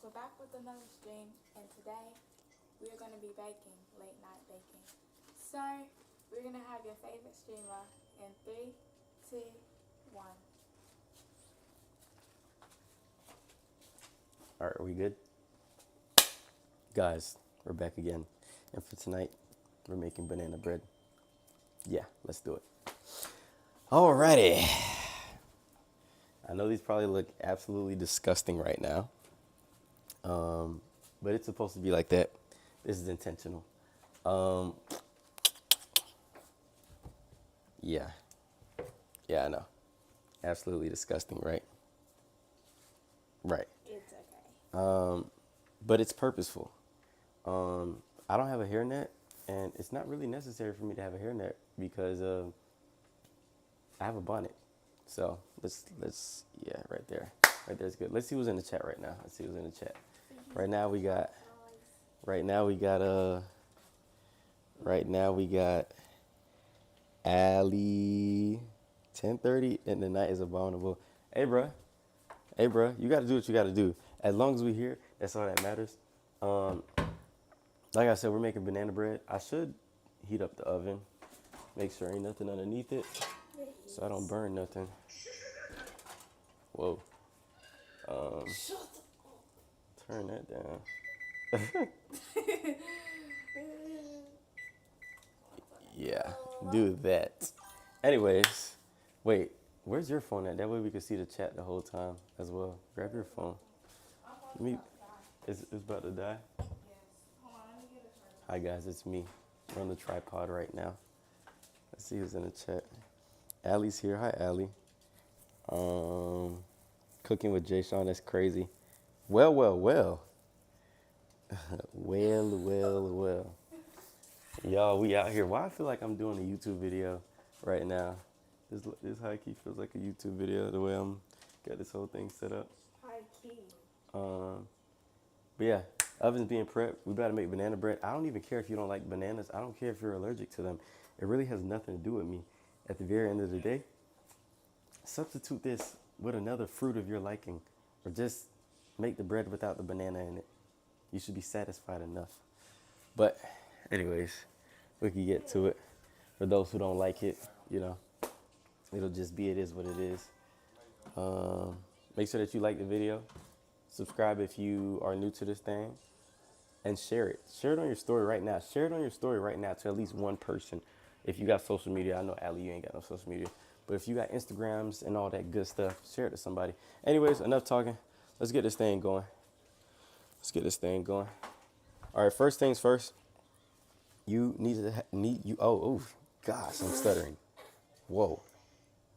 we're back with another stream, and today we're going to be baking, late night baking. So, we're going to have your favorite streamer in three, two, one. All right, are we good? Guys, we're back again. And for tonight, we're making banana bread. Yeah, let's do it. Alrighty. I know these probably look absolutely disgusting right now. But it's supposed to be like that. This is intentional. Um, yeah. Yeah, I know. Absolutely disgusting, right? Right. It's okay. But it's purposeful. I don't have a hairnet, and it's not really necessary for me to have a hairnet because I have a bonnet. So yeah, right there's good. Let's see who's in the chat right now. Let's see who's in the chat. Right now we got, right now we got right now we got Ali, 10:30, and the night is abominable. Hey bruh, you gotta do what you gotta do. As long as we here, that's all that matters. Like I said, we're making banana bread. I should heat up the oven, make sure ain't nothing underneath it, so I don't burn nothing. Whoa. Turn that down. Yeah, do that. Anyways, wait, where's your phone at? That way we can see the chat the whole time as well. Grab your phone. Me, it's about to die. Yes. Hold on, let me get a Hi guys, it's me. We're on the tripod right now. Let's see who's in the chat. Allie's here. Hi, Allie. Cooking with Jay Sean, that's crazy. Well. well. Y'all, we out here. Why I feel like I'm doing a YouTube video right now. This high key feels like a YouTube video the way I'm got this whole thing set up. high key. But yeah, oven's being prepped. We better make banana bread. I don't even care if you don't like bananas. I don't care if you're allergic to them. It really has nothing to do with me. At the very end of the day, substitute this with another fruit of your liking, or just make the bread without the banana in it. You should be satisfied enough. But anyways, we can get to it. For those who don't like it, you know, it'll just be, it is what it is. Make sure that you like the video. Subscribe if you are new to this thing. And share it. Share it on your story right now. Share it on your story right now to at least one person. If you got social media, I know Ali, you ain't got no social media. But if you got Instagrams and all that good stuff, share it to somebody. Anyways, enough talking. Let's get this thing going. All right, first things first. You need to oh gosh, I'm stuttering. Whoa.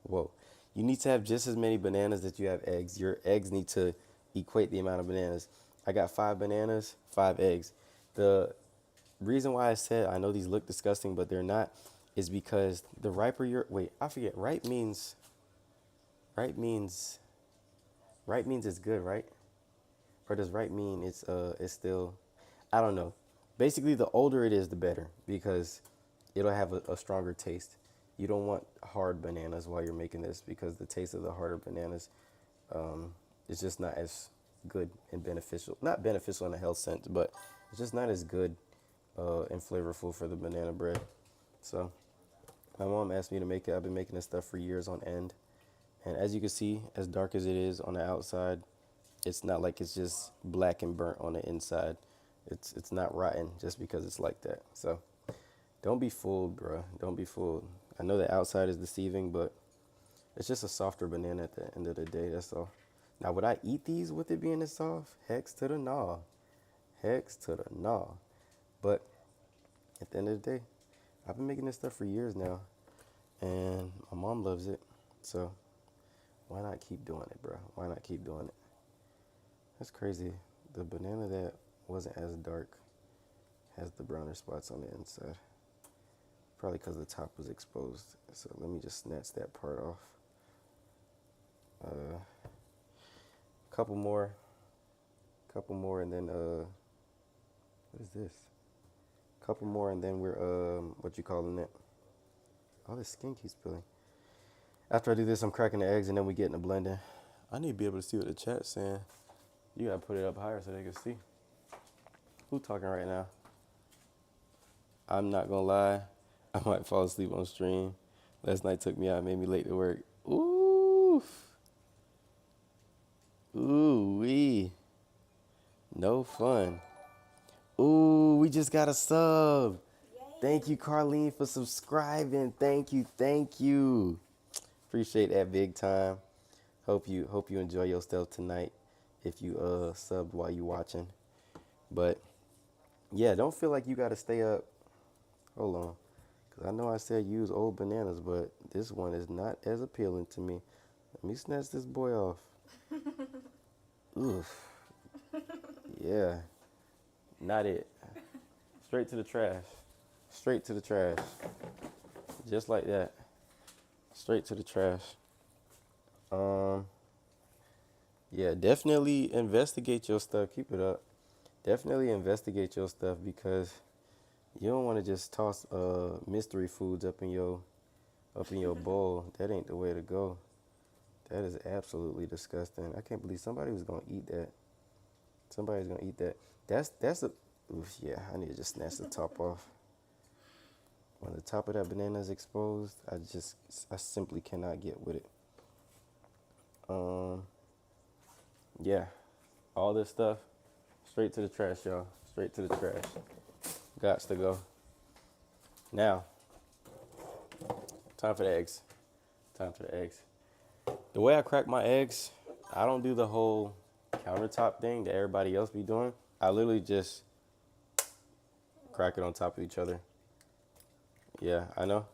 You need to have just as many bananas that you have eggs. Your eggs need to equate the amount of bananas. I got 5 bananas, 5 eggs. The reason why I said I know these look disgusting, but they're not, is because the riper your, wait, I forget. Ripe means it's good, right? Or does ripe mean it's still, I don't know. Basically, the older it is, the better, because it'll have a stronger taste. You don't want hard bananas while you're making this, because the taste of the harder bananas is just not as good and beneficial. Not beneficial in a health sense, but it's just not as good and flavorful for the banana bread. So my mom asked me to make it. I've been making this stuff for years on end. And as you can see, as dark as it is on the outside, it's not like it's just black and burnt on the inside. It's not rotten just because it's like that. So don't be fooled, bro. Don't be fooled. I know the outside is deceiving, but it's just a softer banana at the end of the day, that's all. Now, would I eat these with it being this soft? Hex to the gnaw. But at the end of the day, I've been making this stuff for years now, and my mom loves it. So why not keep doing it, bro? Why not keep doing it? That's crazy. The banana that wasn't as dark has the browner spots on the inside. Probably because the top was exposed. So let me just snatch that part off. Couple more, and then what is this? Couple more, and then we're what you calling it? All this skin keeps spilling. After I do this, I'm cracking the eggs, and then we get in the blender. I need to be able to see what the chat's saying. You gotta put it up higher so they can see. Who talking right now? I'm not gonna lie. I might fall asleep on stream. Last night took me out, made me late to work. Ooh. Ooh wee. No fun. Ooh, we just got a sub. Thank you, Carlene, for subscribing. Thank you, thank you. Appreciate that big time. Hope you enjoy yourself tonight if you subbed while you watching. But yeah, don't feel like you gotta stay up. Hold on. Cause I know I said use old bananas, but this one is not as appealing to me. Let me snatch this boy off. Oof. Yeah. Not it. Straight to the trash. Straight to the trash. Just like that. Straight to the trash. Yeah, definitely investigate your stuff. Keep it up. Definitely investigate your stuff because you don't want to just toss mystery foods up in your bowl. That ain't the way to go. That is absolutely disgusting. I can't believe somebody was gonna eat that. Somebody's gonna eat that. That's a oof, yeah, I need to just snatch the top off. When the top of that banana is exposed, I simply cannot get with it. Yeah, all this stuff, straight to the trash, y'all. Straight to the trash. Gots to go. Now, time for the eggs. Time for the eggs. The way I crack my eggs, I don't do the whole countertop thing that everybody else be doing. I literally just crack it on top of each other. Yeah, I know.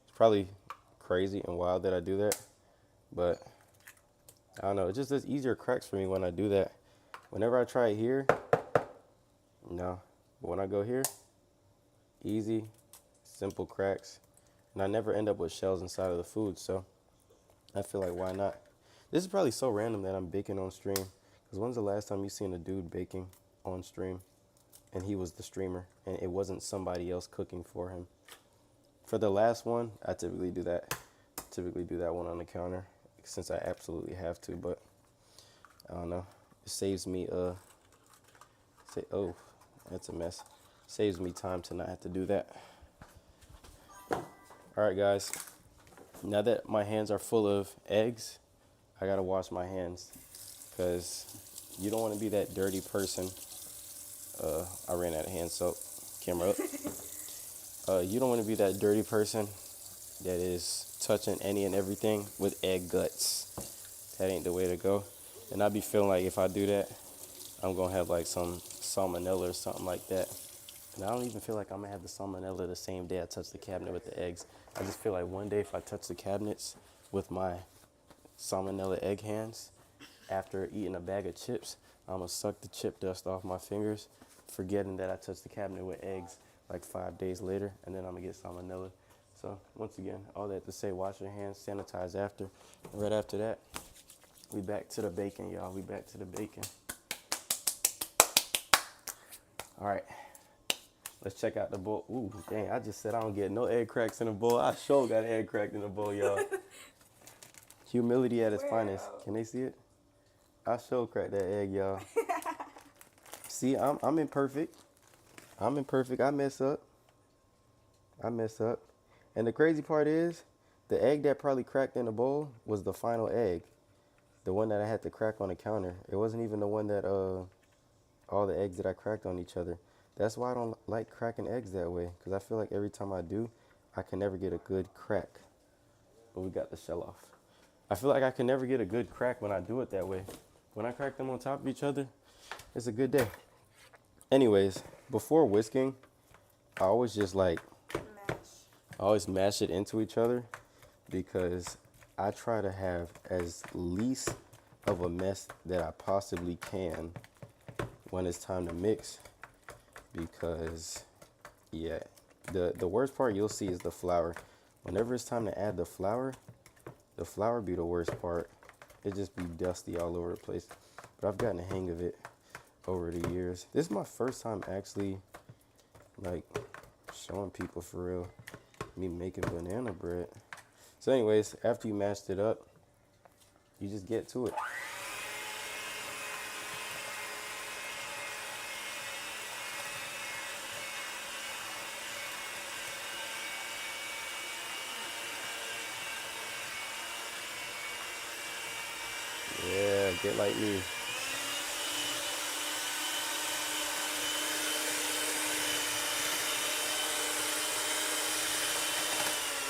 It's probably crazy and wild that I do that, but I don't know. It just does easier cracks for me when I do that. Whenever I try it here, no. But when I go here, easy, simple cracks. And I never end up with shells inside of the food, so I feel like why not? This is probably so random that I'm baking on stream. Because when's the last time you seen a dude baking on stream and he was the streamer and it wasn't somebody else cooking for him? For the last one, I typically do that. Typically do that one on the counter since I absolutely have to, but I don't know. It saves me oh, that's a mess. Saves me time to not have to do that. All right, guys. Now that my hands are full of eggs, I gotta wash my hands because you don't want to be that dirty person. I ran out of hand soap. Camera up. You don't want to be that dirty person that is touching any and everything with egg guts. That ain't the way to go. And I be feeling like if I do that, I'm gonna have like some salmonella or something like that. And I don't even feel like I'm gonna have the salmonella the same day I touch the cabinet with the eggs. I just feel like one day if I touch the cabinets with my salmonella egg hands after eating a bag of chips, I'm gonna suck the chip dust off my fingers, forgetting that I touched the cabinet with eggs like 5 days later, and then I'm gonna get salmonella. So once again, all that to say, wash your hands, sanitize after, and right after that, we back to the bacon, y'all. We back to the bacon. All right. Let's check out the bowl. Ooh, dang, I just said I don't get no egg cracks in the bowl. I sure got an egg cracked in the bowl, y'all. Humility at its finest. Can they see it? I sure cracked that egg, y'all. See, I'm imperfect. I'm imperfect. I mess up. And the crazy part is, the egg that probably cracked in the bowl was the final egg. The one that I had to crack on the counter. It wasn't even the one that, all the eggs that I cracked on each other. That's why I don't like cracking eggs that way. Because I feel like every time I do, I can never get a good crack. But we got the shell off. I feel like I can never get a good crack when I do it that way. When I crack them on top of each other, it's a good day. Anyways, before whisking, I always just like, I always mash it into each other because I try to have as least of a mess that I possibly can when it's time to mix. Because, yeah, the worst part you'll see is the flour. Whenever it's time to add the flour be the worst part. It just be dusty all over the place. But I've gotten a hang of it over the years. This is my first time actually, like, showing people for real me making banana bread. So anyways, after you mashed it up, you just get to it. Get like me.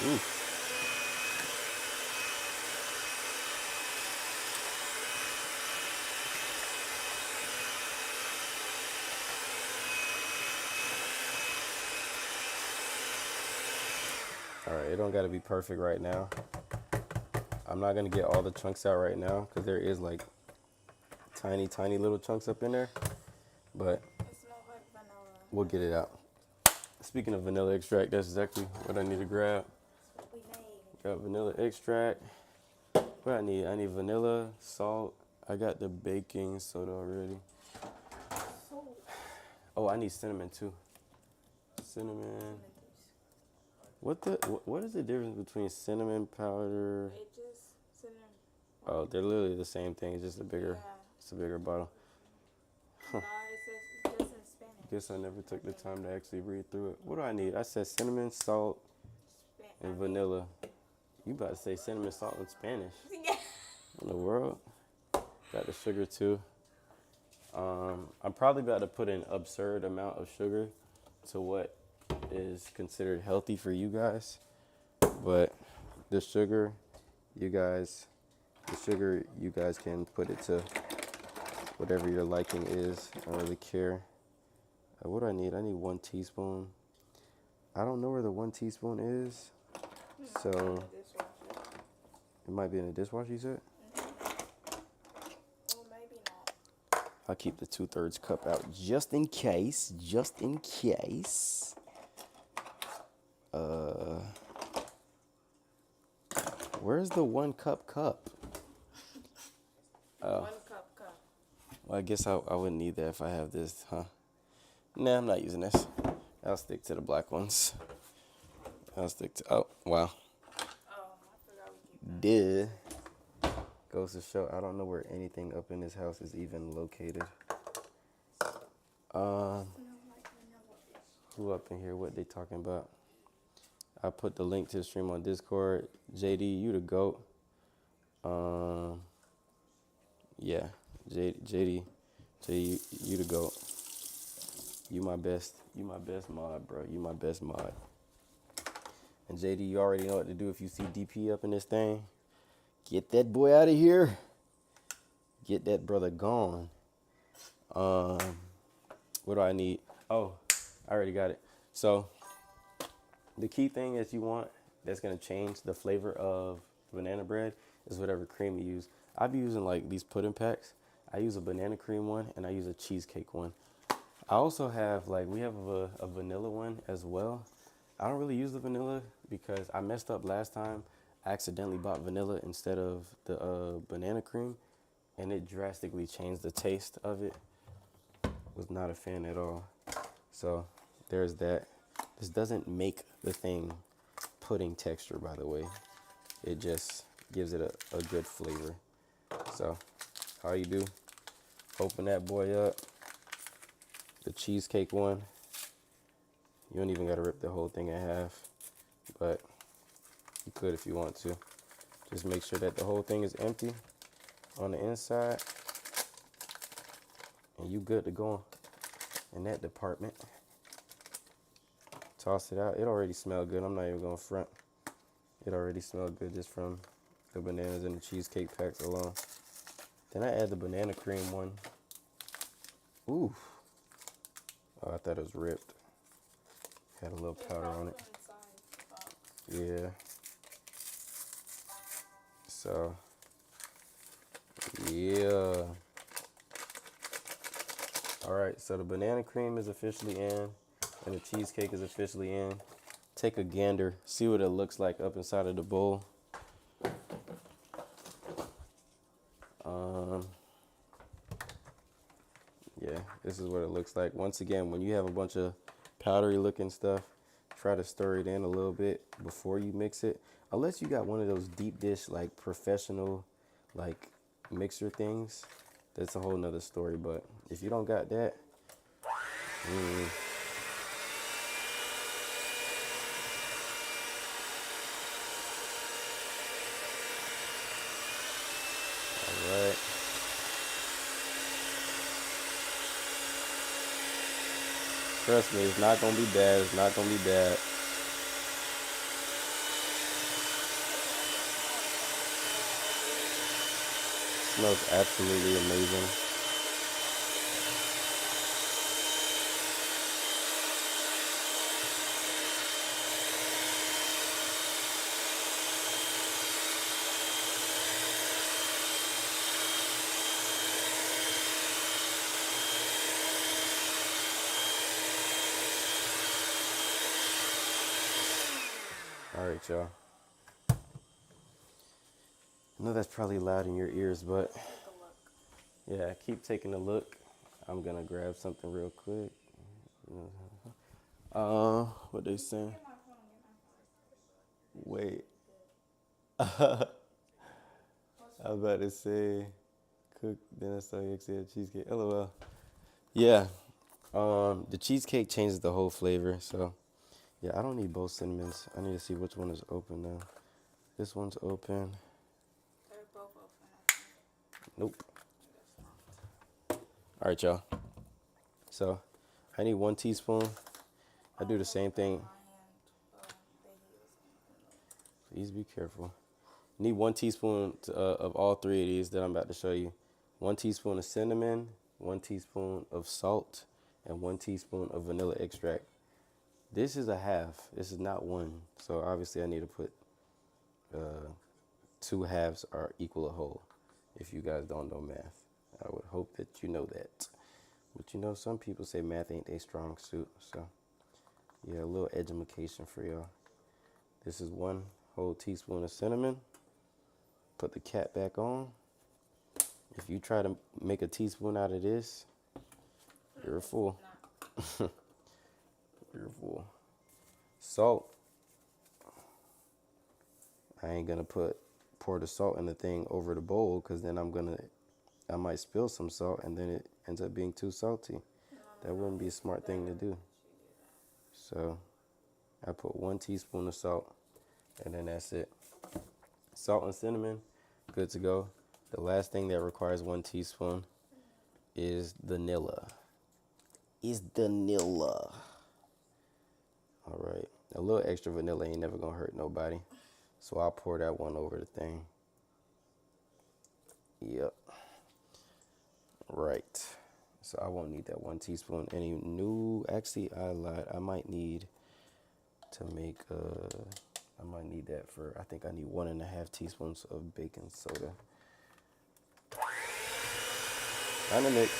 Ooh. All right, it don't gotta be perfect right now. I'm not gonna get all the chunks out right now because there is like tiny, tiny little chunks up in there, but It's no like vanilla. we'll get it out. Speaking of vanilla extract, that's exactly what I need to grab. That's what we made. Got vanilla extract. What I need? I need vanilla, salt. I got the baking soda already. So, Oh, I need cinnamon too. Cinnamon. What is the difference between cinnamon powder? it just cinnamon. Oh, they're literally the same thing. It's just a bigger, Yeah. it's a bigger bottle. No, it says just in Spanish. Guess I never took the time to actually read through it. What do I need? I said cinnamon, salt, and vanilla. You about to say cinnamon, salt, and Spanish? Yeah. In the world? Got the sugar too. I'm probably about to put an absurd amount of sugar to what is considered healthy for you guys. But the sugar, you guys can put it to whatever your liking is. I don't really care. What do I need? I need 1 teaspoon. I don't know where the 1 teaspoon is. So it might be in the dishwasher, you said? Or maybe not. I'll keep the 2/3 cup out just in case. Just in case. Where's the 1 cup? 1 cup. Well, I guess I wouldn't need that if I have this, huh? Nah, I'm not using this. I'll stick to the black ones. Oh, wow. Oh, I forgot we keep Duh. Goes to show, I don't know where anything up in this house is even located. Who up in here? What they talking about? I put the link to the stream on Discord. JD, you the GOAT. Yeah, JD, you the GOAT. You my best mod, bro. You my best mod. And JD, you already know what to do if you see DP up in this thing. Get that boy out of here. Get that brother gone. What do I need? Oh, I already got it. So the key thing that you want that's gonna change the flavor of banana bread is whatever cream you use. I be using like these pudding packs. I use a banana cream one and I use a cheesecake one. I also have we have a vanilla one as well. I don't really use the vanilla because I messed up last time. I accidentally bought vanilla instead of the banana cream and it drastically changed the taste of it. Was not a fan at all. So there's that. This doesn't make the thing pudding texture, by the way. It just gives it a good flavor. So all you do, open that boy up. The cheesecake one. You don't even gotta rip the whole thing in half, but you could if you want to. Just make sure that the whole thing is empty on the inside, and you good to go in that department. Toss it out. It already smelled good. I'm not even gonna front. It already smelled good just from the bananas and the cheesecake packs alone. Then I add the banana cream one. Ooh. Oh, I thought it was ripped. Had a little powder on it. Yeah. So, yeah. All right, so the banana cream is officially in and the cheesecake is officially in. Take a gander, see what it looks like up inside of the bowl. Yeah, this is what it looks like. Once again, when you have a bunch of powdery looking stuff, try to stir it in a little bit before you mix it. Unless you got one of those deep dish, professional, mixer things, that's a whole nother story. But if you don't got that, all right. Trust me, it's not gonna be bad. It's not gonna be bad. Smells absolutely amazing. All right, y'all. I know that's probably loud in your ears, but Take a look. yeah, keep taking a look. I'm gonna grab something real quick. What they saying? Get my phone. Get my phone. Wait, I was about to say, cook. Then I saw you said cheesecake. LOL. Yeah. The cheesecake changes the whole flavor. So, yeah, I don't need both cinnamons. I need to see which one is open now. This one's open. They're both open. I think. Nope. That's not. All right, y'all. So, I need 1 teaspoon. I do the same thing. Please be careful. Need 1 teaspoon of all 3 of these that I'm about to show you. 1 teaspoon of cinnamon, 1 teaspoon of salt, and 1 teaspoon of vanilla extract. This is a half. This is not 1. So obviously I need to put 2 halves are equal a whole. If you guys don't know math, I would hope that you know that. But you know, some people say math ain't their strong suit. So yeah, a little education for y'all. This is 1 whole teaspoon of cinnamon. Put the cap back on. If you try to make a teaspoon out of this, you're a fool. You're a fool. Salt. I ain't gonna pour the salt in the thing over the bowl because then I might spill some salt and then it ends up being too salty. That wouldn't be a smart thing to do. So I put 1 teaspoon of salt and then that's it. Salt and cinnamon, good to go. The last thing that requires 1 teaspoon is vanilla. All right, a little extra vanilla ain't never gonna hurt nobody. So I'll pour that one over the thing. Yep. Right. So I won't need that 1 teaspoon. Actually, I lied. I might need to make, I might need that for, I think I need 1.5 teaspoons of baking soda. On the mix.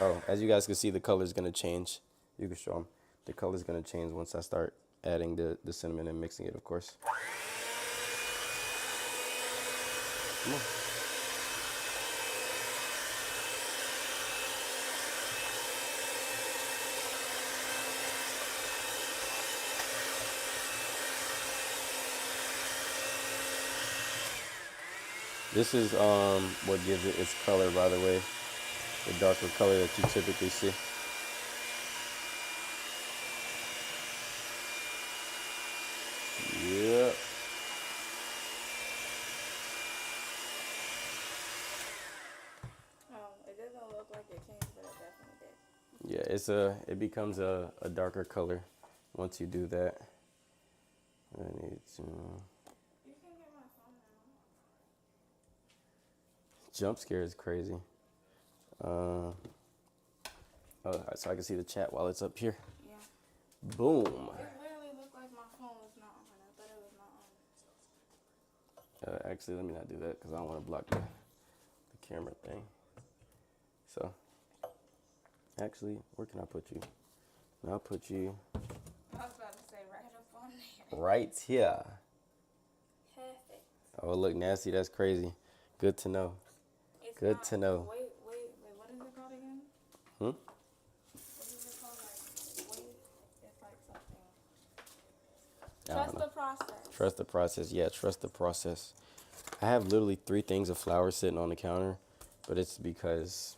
Oh, as you guys can see, the color's gonna change. You can show them. The color's gonna change once I start adding the cinnamon and mixing it, of course. Come on. This is what gives it its color, by the way. The darker color that you typically see. Yep. It doesn't look like it changed, but it definitely did. Yeah, it becomes a darker color once you do that. I need to. You can get my phone now. Jump scare is crazy. Oh, so I can see the chat while it's up here. Yeah. Boom. It literally looked like my phone was not on. I thought it was not on. Actually, let me not do that because I don't want to block the camera thing. So, actually, where can I put you? I'll put you I was about to say right up on there. right here. Perfect. Oh, look, nasty. That's crazy. Good to know. It's Good not, to know. Wait, what is it called again? Hmm? What is it called? Like, wait, it's like something. I don't Trust know. the process. Trust the process. Yeah, trust the process. I have literally 3 things of flour sitting on the counter, but it's because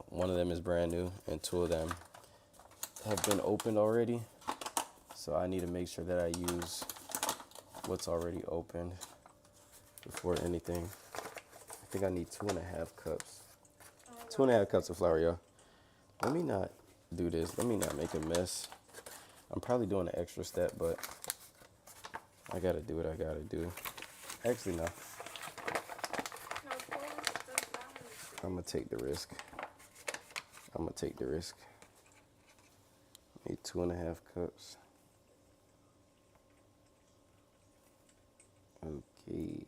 one of them is brand new and 2 of them have been opened already. So I need to make sure that I use what's already opened before anything. I think I need 2.5 cups. 2.5 cups of flour, y'all. Let me not. do this. Let me not make a mess. I'm probably doing an extra step, but I gotta do what I gotta do. Actually, no. No, pour the flour. I'm gonna take the risk. I'm gonna take the risk. Need 2.5 cups. Okay.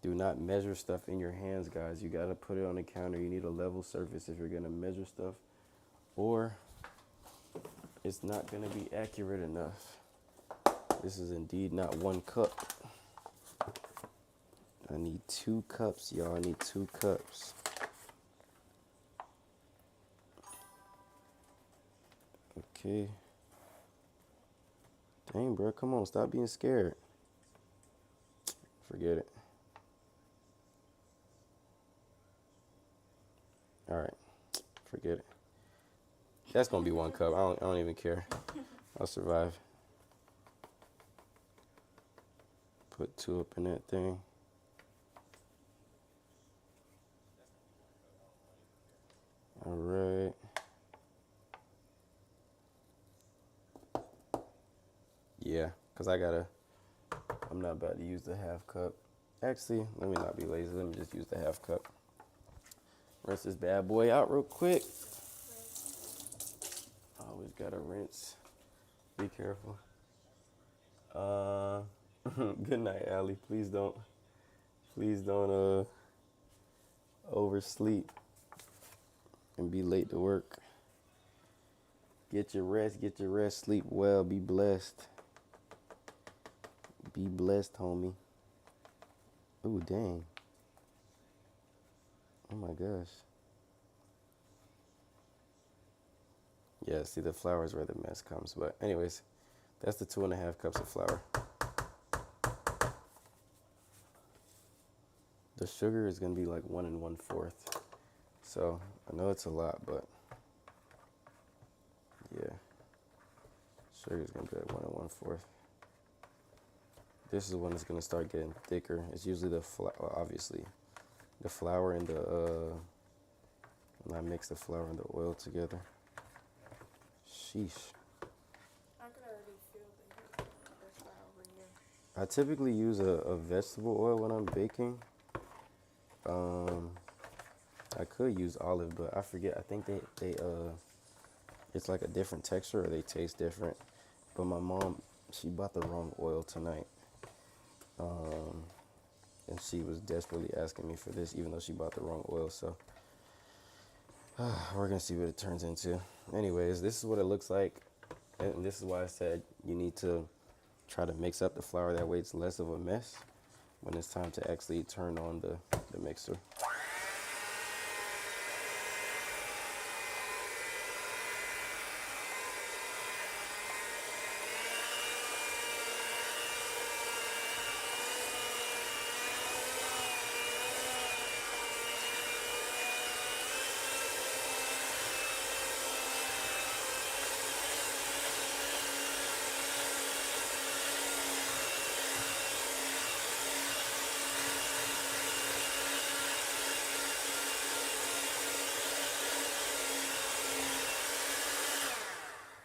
Do not measure stuff in your hands, guys. You gotta put it on the counter. You need a level surface if you're gonna measure stuff, or it's not gonna be accurate enough. This is indeed not 1 cup. I need 2 cups, y'all. I need 2 cups. Okay. Dang, bro, come on, stop being scared. Forget it. All right, forget it. That's gonna be 1 cup. I don't even care. I'll survive. Put 2 up in that thing. All right. Yeah, because I'm not about to use the 1/2 cup. Actually, let me not be lazy. Let me just use the 1/2 cup. Rinse this bad boy out real quick. Always gotta rinse. Be careful. Good night, Allie. Please don't oversleep and be late to work. Get your rest, sleep well, be blessed. Be blessed, homie. Ooh, dang. Oh my gosh. Yeah, see, the flour is where the mess comes. But anyways, that's the 2.5 cups of flour. The sugar is gonna be like 1 1/4. So I know it's a lot, but yeah. Sugar is gonna be like 1 1/4. This is when it's gonna start getting thicker. It's usually the obviously the flour and the when I mix the flour and the oil together. Sheesh. I could already feel the flour over here. I typically use a vegetable oil when I'm baking. I could use olive, but I forget. I think they it's like a different texture or they taste different. But my mom, she bought the wrong oil tonight. And she was desperately asking me for this, even though she bought the wrong oil. So we're gonna see what it turns into. Anyways, this is what it looks like, and this is why I said you need to try to mix up the flour. That way, it's less of a mess when it's time to actually turn on the mixer.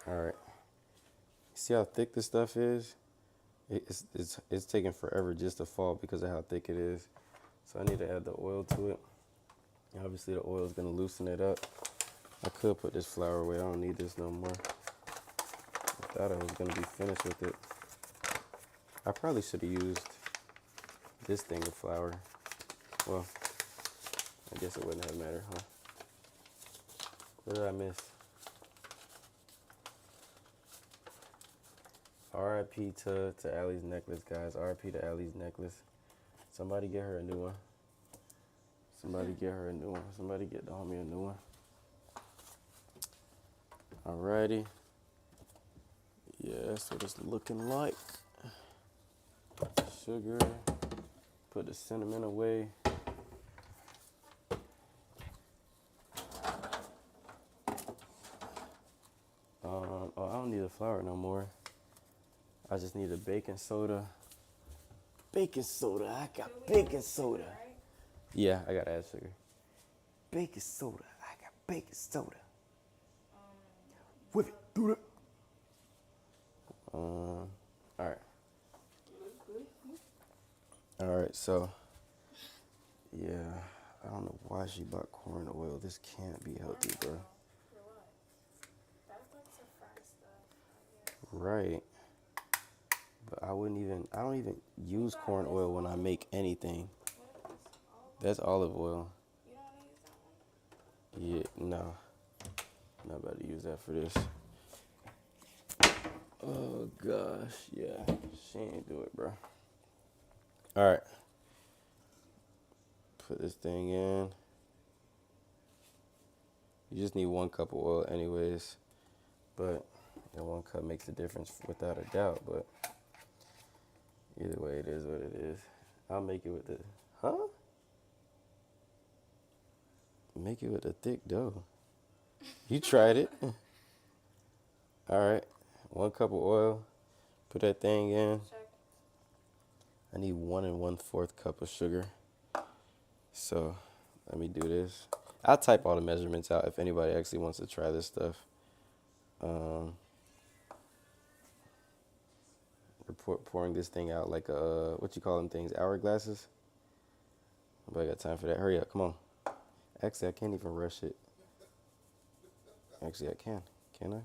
All right. See how thick this stuff is? It's taking forever just to fall because of how thick it is. So I need to add the oil to it. Obviously the oil is gonna loosen it up. I could put this flour away. I don't need this no more. I thought I was gonna be finished with it. I probably should have used this thing of flour. Well, I guess it wouldn't have mattered, huh? What did I miss? RIP to Allie's necklace, guys. RIP to Allie's necklace. Somebody get her a new one. Somebody get her a new one. Somebody get the homie a new one. Alrighty. Yeah, that's what it's looking like. Sugar. Put the cinnamon away. Oh, I don't need the flour no more. I just need a baking soda. Baking soda. I got baking soda. Right? Yeah, I gotta add sugar. baking soda. I got baking soda. Whip it through it. All right. All right. So, yeah, I don't know why she bought corn oil. This can't be healthy, bro. For what? That's like to fry stuff, I guess. Right. But I don't even use got corn this oil when I olive- make anything. What is olive? That's olive oil. You don't want to use that one? Yeah, no. Not about to use that for this. Oh gosh, yeah. She ain't do it, bro. Alright. Put this thing in. You just need 1 cup of oil anyways. But 1 cup makes a difference without a doubt, but either way it is what it is. I'll make it with the Make it with a thick dough. You tried it. Alright. 1 cup of oil. Put that thing in. Check. I need 1 1/4 cup of sugar. So let me do this. I'll type all the measurements out if anybody actually wants to try this stuff. We're pouring this thing out like what you call them things? Hourglasses? Nobody got time for that. Hurry up, come on. Actually, I can't even rush it. Actually, I can. Can I?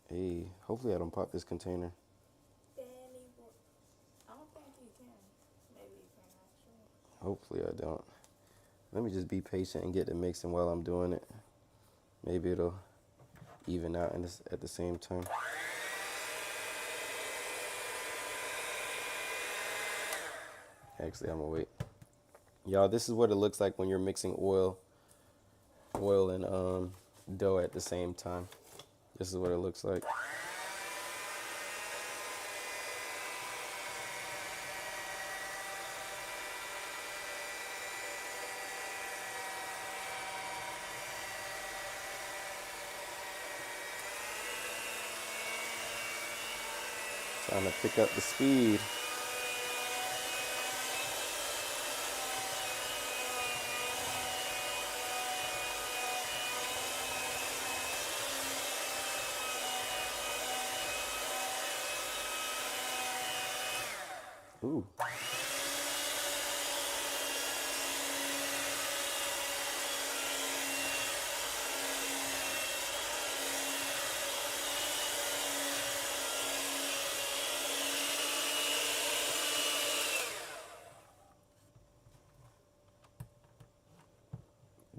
Hey, hopefully I don't pop this container. Danny boy. I don't think you can. Maybe you can actually. Hopefully I don't. Let me just be patient and get it mixing while I'm doing it. Maybe it'll even out in this, at the same time. Actually, I'm gonna wait. Y'all, this is what it looks like when you're mixing oil and dough at the same time. This is what it looks like. Trying to pick up the speed. Ooh.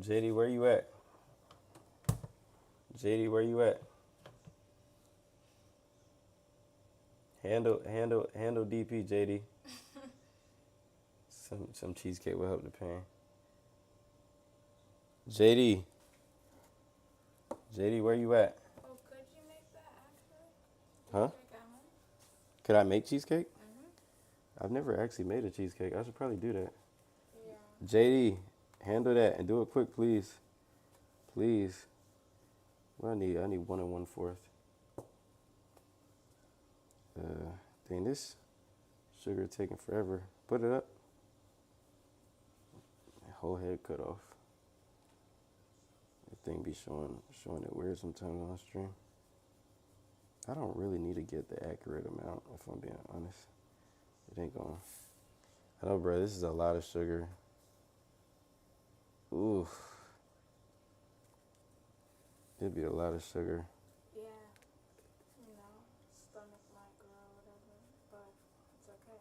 JD, where you at? JD, where you at? Handle DP, JD. Some cheesecake will help the pain. JD, where you at? Oh, could you make that actually? Huh? Cheesecake at home? Could I make cheesecake? Mm-hmm. I've never actually made a cheesecake. I should probably do that. Yeah. JD, handle that and do it quick, please. Please. What I need 1 1/4. Dang, this sugar taking forever. Put it up. Whole head cut off. That thing be showing it weird sometimes on stream. I don't really need to get the accurate amount, if I'm being honest. It ain't going. I know, bro, this is a lot of sugar. Oof. It'd be a lot of sugar. Yeah. You know, stomach might grow or whatever, but it's okay.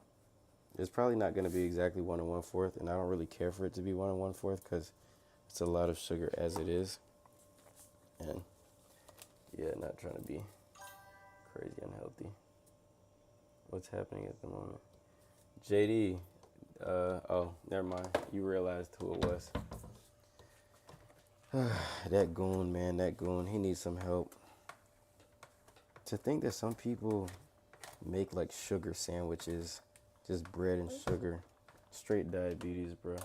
It's probably not going to be exactly 1 1/4, and I don't really care for it to be 1 1/4 because it's a lot of sugar as it is. And yeah, not trying to be crazy unhealthy. What's happening at the moment? JD, oh, never mind. You realized who it was. That goon, man, that goon. He needs some help. To think that some people make like sugar sandwiches, just bread and sugar. Straight diabetes, bro.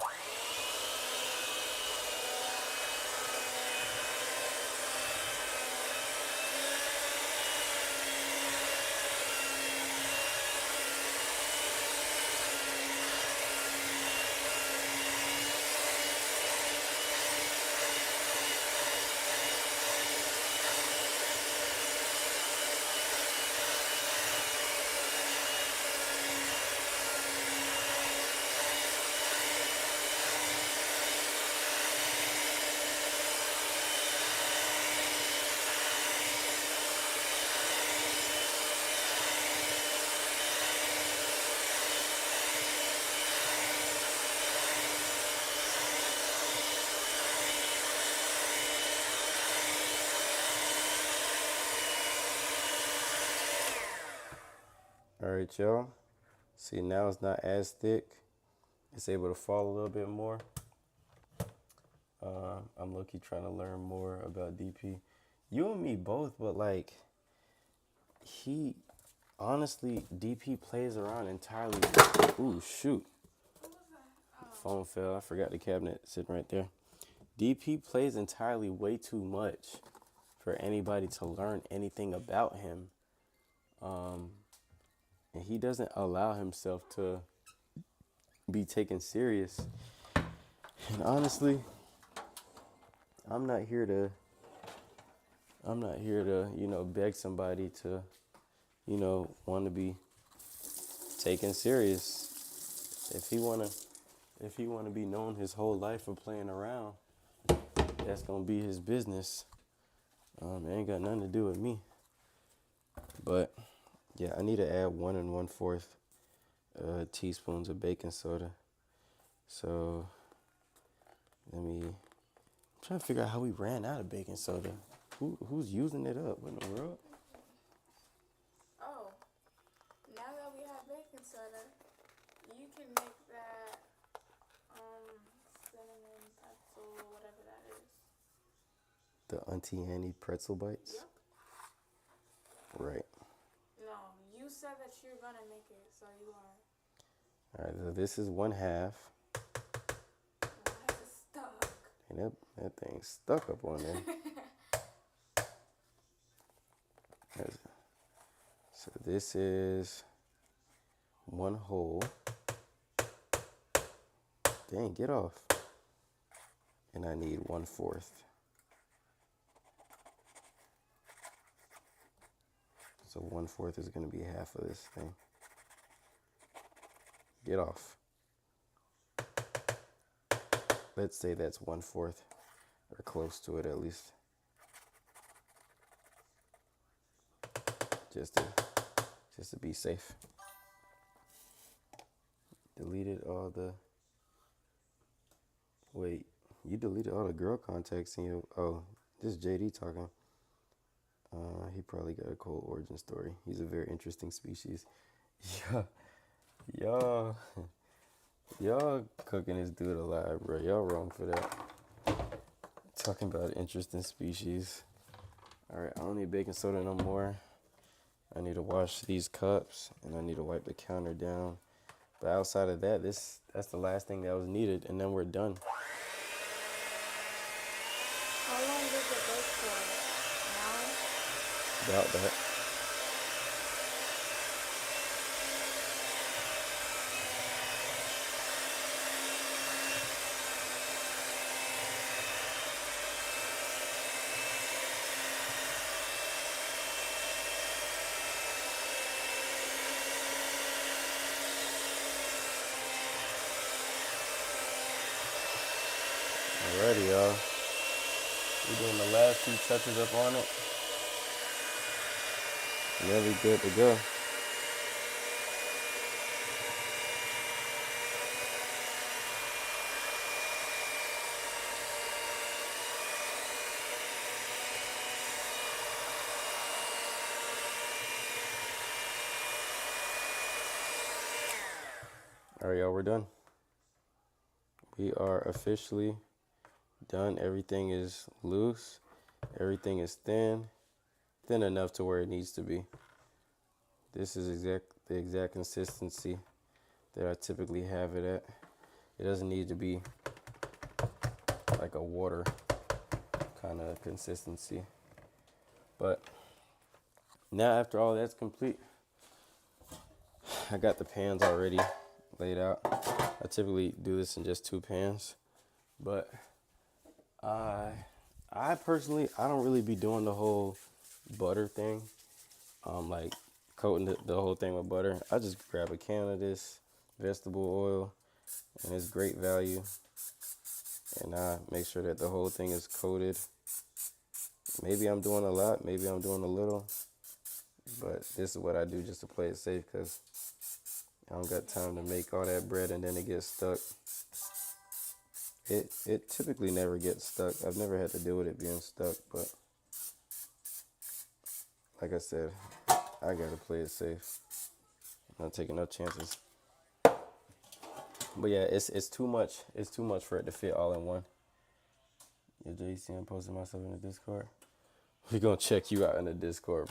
right, y'all. See, now it's not as thick. It's able to fall a little bit more. I'm low-key trying to learn more about DP. You and me both, but like, he honestly, DP plays around entirely. Ooh, shoot. What was that? Oh. Phone fell. I forgot the cabinet sitting right there. DP plays entirely way too much for anybody to learn anything about him. And he doesn't allow himself to be taken serious. And honestly, I'm not here to, beg somebody to, want to be taken serious. If he wanna be known his whole life for playing around, that's gonna be his business. It ain't got nothing to do with me. But yeah, I need to add 1 1/4 teaspoons of baking soda. So I'm trying to figure out how we ran out of baking soda. Who's using it up? What in the world? Oh, now that we have baking soda, you can make that cinnamon pretzel, whatever that is. The Auntie Annie pretzel bites? Yep. Right. No, you said that you're gonna make it, so you are. Alright, so this is 1/2. Why is it stuck? And that thing's stuck up on there. So this is 1 whole. Dang, get off. And I need 1/4. So 1/4 is going to be half of this thing. Get off. Let's say that's 1/4, or close to it at least. Just to be safe. Deleted all the. Wait, you deleted all the girl contacts in your. Oh, this is JD talking. He probably got a cold origin story. He's a very interesting species. Yeah, y'all cooking this dude alive, bro. Y'all wrong for that. Talking about interesting species. All right, I don't need baking soda no more. I need to wash these cups and I need to wipe the counter down. But outside of that, that's the last thing that was needed, and then we're done. How long does it bake for? An hour? About that. Alrighty, y'all. We're doing the last few touches up on it. And then we good to go. Alright, y'all, we're done. We are officially done. Everything is loose. Everything is thin enough to where it needs to be. This is the exact consistency that I typically have it at. It doesn't need to be like a water kind of consistency. But now after all that's complete, I got the pans already laid out. I typically do this in just 2 pans, but I personally, I don't really be doing the whole butter thing, like coating the whole thing with butter. I just grab a can of this vegetable oil, and it's great value, and I make sure that the whole thing is coated. Maybe I'm doing a lot, maybe I'm doing a little, but this is what I do just to play it safe, because I don't got time to make all that bread and then it gets stuck. It typically never gets stuck. I've never had to deal with it being stuck, but like I said, I gotta play it safe. Not taking no chances. But yeah, it's too much. It's too much for it to fit all in one. Yeah, JC, I'm posting myself in the Discord. We gonna check you out in the Discord,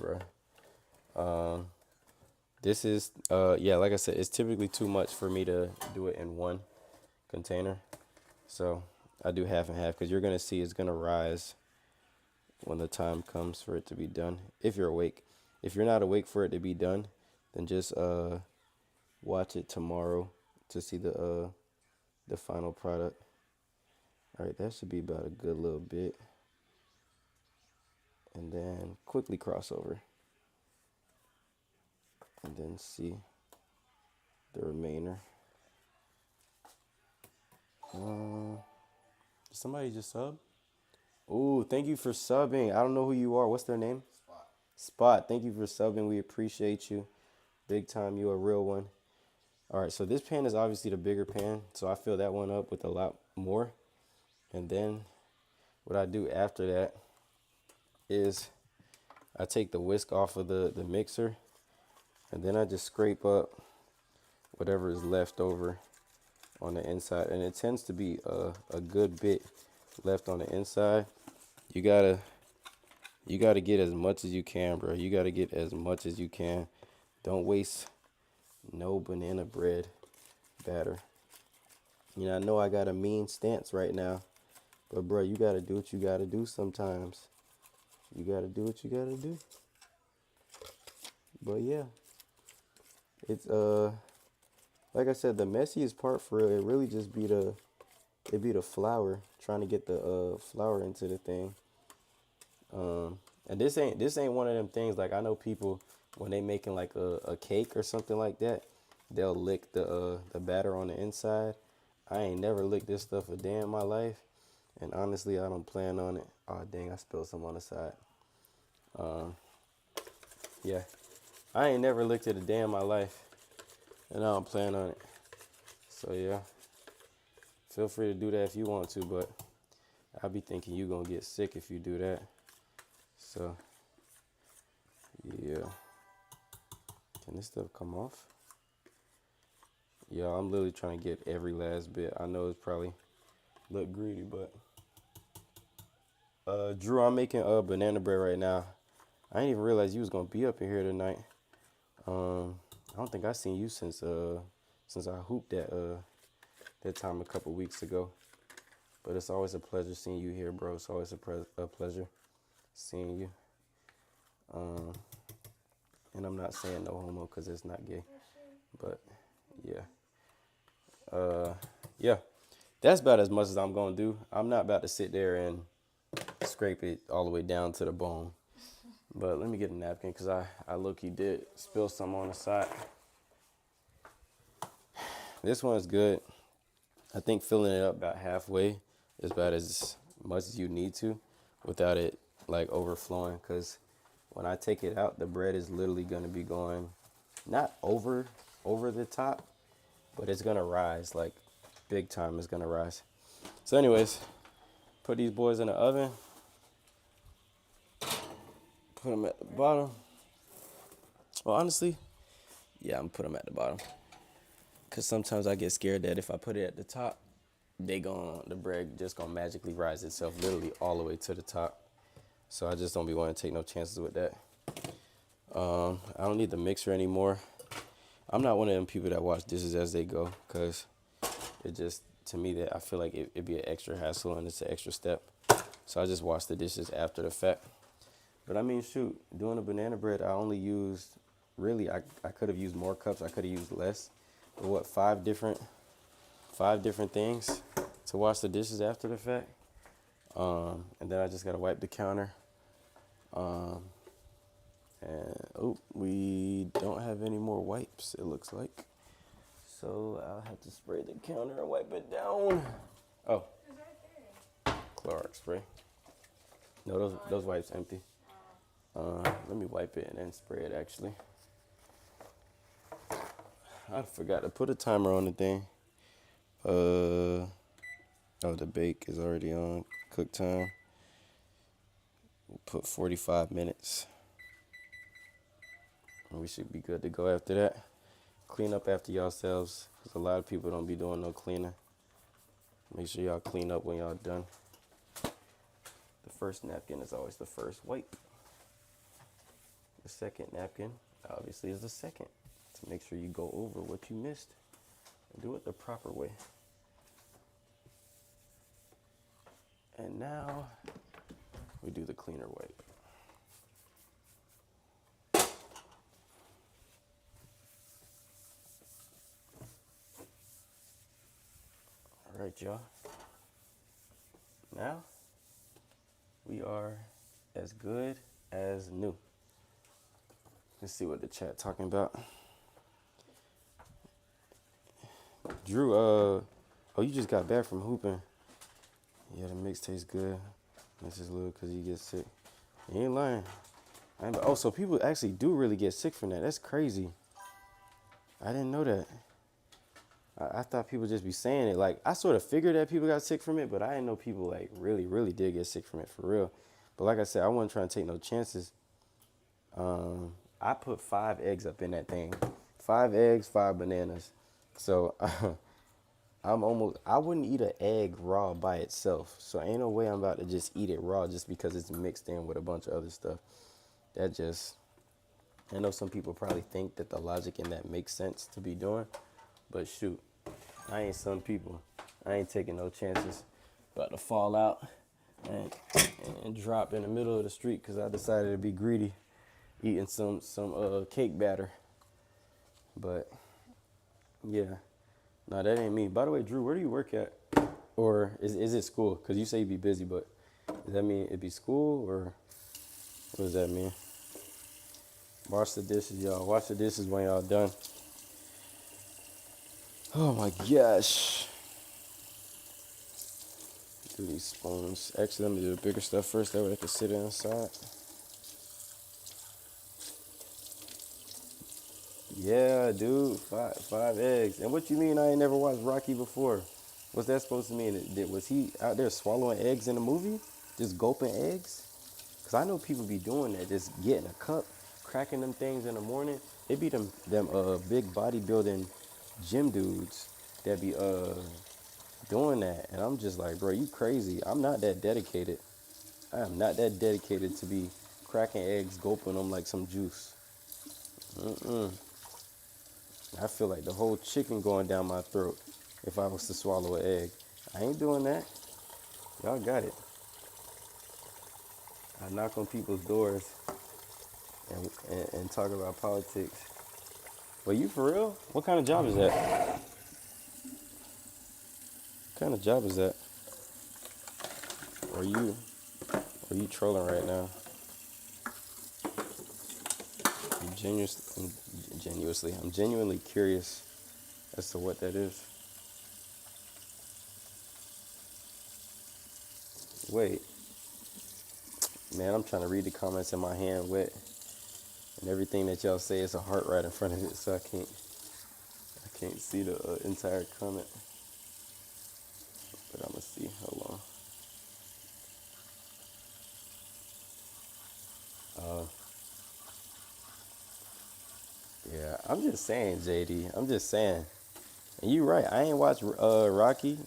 bro. This is yeah, like I said, it's typically too much for me to do it in one container. So I do half and half because you're gonna see it's gonna rise when the time comes for it to be done. If you're awake. If you're not awake for it to be done, then just watch it tomorrow to see the final product. All right, that should be about a good little bit. And then quickly cross over. And then see the remainder. Did somebody just sub? Ooh, thank you for subbing. I don't know who you are. What's their name? Spot. Thank you for subbing. We appreciate you. Big time. You a real one. All right, so this pan is obviously the bigger pan. So I fill that one up with a lot more. And then what I do after that is I take the whisk off of the mixer. And then I just scrape up whatever is left over on the inside. And it tends to be a good bit left on the inside. You gotta get as much as you can, bro. You gotta get as much as you can. Don't waste no banana bread batter. You know, I know I got a mean stance right now, but bro, you gotta do what you gotta do sometimes. You gotta do what you gotta do. But yeah, it's like I said, the messiest part for it really just be the flour, trying to get the flour into the thing. And this ain't one of them things, like I know people when they making like a cake or something like that, they'll lick the batter on the inside. I ain't never licked this stuff a day in my life, and honestly I don't plan on it. Oh dang, I spilled some on the side. Yeah, I ain't never licked it a day in my life, and I don't plan on it. So yeah, feel free to do that if you want to, but I'll be thinking you gonna get sick if you do that. So yeah, can this stuff come off? Yeah, I'm literally trying to get every last bit. I know it's probably look greedy, but Drew, I'm making banana bread right now. I didn't even realize you was gonna be up in here tonight. I don't think I seen you since I hooped that time a couple weeks ago. But it's always a pleasure seeing you here, bro. It's always a pleasure seeing you. And I'm not saying no homo because it's not gay. But yeah. Yeah. That's about as much as I'm gonna do. I'm not about to sit there and scrape it all the way down to the bone. But let me get a napkin because I look, he did spill some on the side. This one is good. I think filling it up about halfway is about as much as you need to without it like overflowing, because when I take it out, the bread is literally going to be going not over the top, but it's going to rise, like big time is going to rise. So anyways, put these boys in the oven. Put them at the bottom. Well, honestly, yeah, I'm put them at the bottom. Because sometimes I get scared that if I put it at the top, the bread just gonna magically rise itself literally all the way to the top. So I just don't be wanting to take no chances with that. I don't need the mixer anymore. I'm not one of them people that wash dishes as they go, because it just, to me, that I feel like it'd be an extra hassle and it's an extra step. So I just wash the dishes after the fact. But I mean, shoot, doing the banana bread, I only used, really, I could have used more cups. I could have used less. But what, five different things to wash the dishes after the fact. And then I just got to wipe the counter. And, oh, we don't have any more wipes, it looks like. So I'll have to spray the counter and wipe it down. Oh, Clorox spray. No, those wipes empty. Let me wipe it and then spray it, actually. I forgot to put a timer on the thing. Oh, the bake is already on. Cook time. We'll put 45 minutes. And we should be good to go after that. Clean up after yourselves, because a lot of people don't be doing no cleaning. Make sure y'all clean up when y'all done. The first napkin is always the first wipe. The second napkin, obviously, is the second. To make sure you go over what you missed and do it the proper way. And now we do the cleaner wipe. All right, y'all. Now we are as good as new. Let's see what the chat talking about. Drew, oh, you just got back from hooping. Yeah, the mix tastes good. This is a little because you get sick. You ain't lying. Oh, so people actually do really get sick from that. That's crazy. I didn't know that. I thought people just be saying it. Like, I sort of figured that people got sick from it, but I didn't know people, like, really, really did get sick from it for real. But like I said, I wasn't trying to take no chances. I put 5 eggs up in that thing. 5 eggs, 5 bananas. So I wouldn't eat an egg raw by itself. So ain't no way I'm about to just eat it raw just because it's mixed in with a bunch of other stuff. I know some people probably think that the logic in that makes sense to be doing, but shoot, I ain't some people. I ain't taking no chances. About to fall out and drop in the middle of the street because I decided to be greedy, eating some cake batter. But yeah, no, that ain't me. By the way, Drew, where do you work at? Or is it school? Because you say you be busy, but does that mean it be school or what does that mean? Wash the dishes, y'all. Wash the dishes when y'all done. Oh my gosh. Do these spoons. Actually, let me do the bigger stuff first. That way I can sit inside. Yeah, dude. Five eggs. And what you mean I ain't never watched Rocky before? What's that supposed to mean? Was he out there swallowing eggs in the movie? Just gulping eggs? Because I know people be doing that. Just getting a cup, cracking them things in the morning. It be them big bodybuilding gym dudes that be doing that. And I'm just like, bro, you crazy. I'm not that dedicated. I am not that dedicated to be cracking eggs, gulping them like some juice. I feel like the whole chicken going down my throat if I was to swallow an egg. I ain't doing that. Y'all got it. I knock on people's doors and talk about politics. Well, you for real? What kind of job is that? What kind of job is that? Or you trolling right now? I'm genuinely curious as to what that is. Wait. Man, I'm trying to read the comments in my hand wet. And everything that y'all say is a heart right in front of it, so I can't see the entire comment. But I'm gonna see. Hold on. Yeah, I'm just saying, JD. I'm just saying. And you right. I ain't watched Rocky.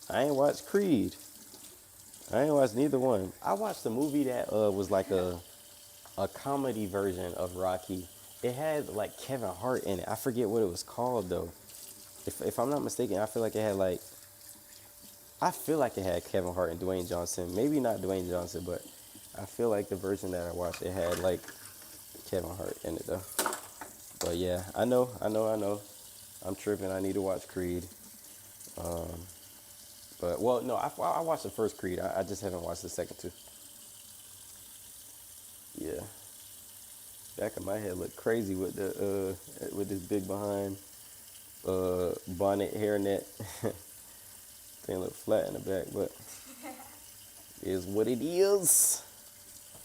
I ain't watched Creed. I ain't watched neither one. I watched a movie that was like a comedy version of Rocky. It had like Kevin Hart in it. I forget what it was called though. If I'm not mistaken, I feel like it had Kevin Hart and Dwayne Johnson. Maybe not Dwayne Johnson, but I feel like the version that I watched, it had like Kevin Hart in it though. But yeah, I know. I'm tripping. I need to watch Creed. But well, no, I watched the first Creed. I just haven't watched the second two. Yeah. Back of my head looked crazy with with this big behind bonnet hairnet. Thing look flat in the back, but is what it is.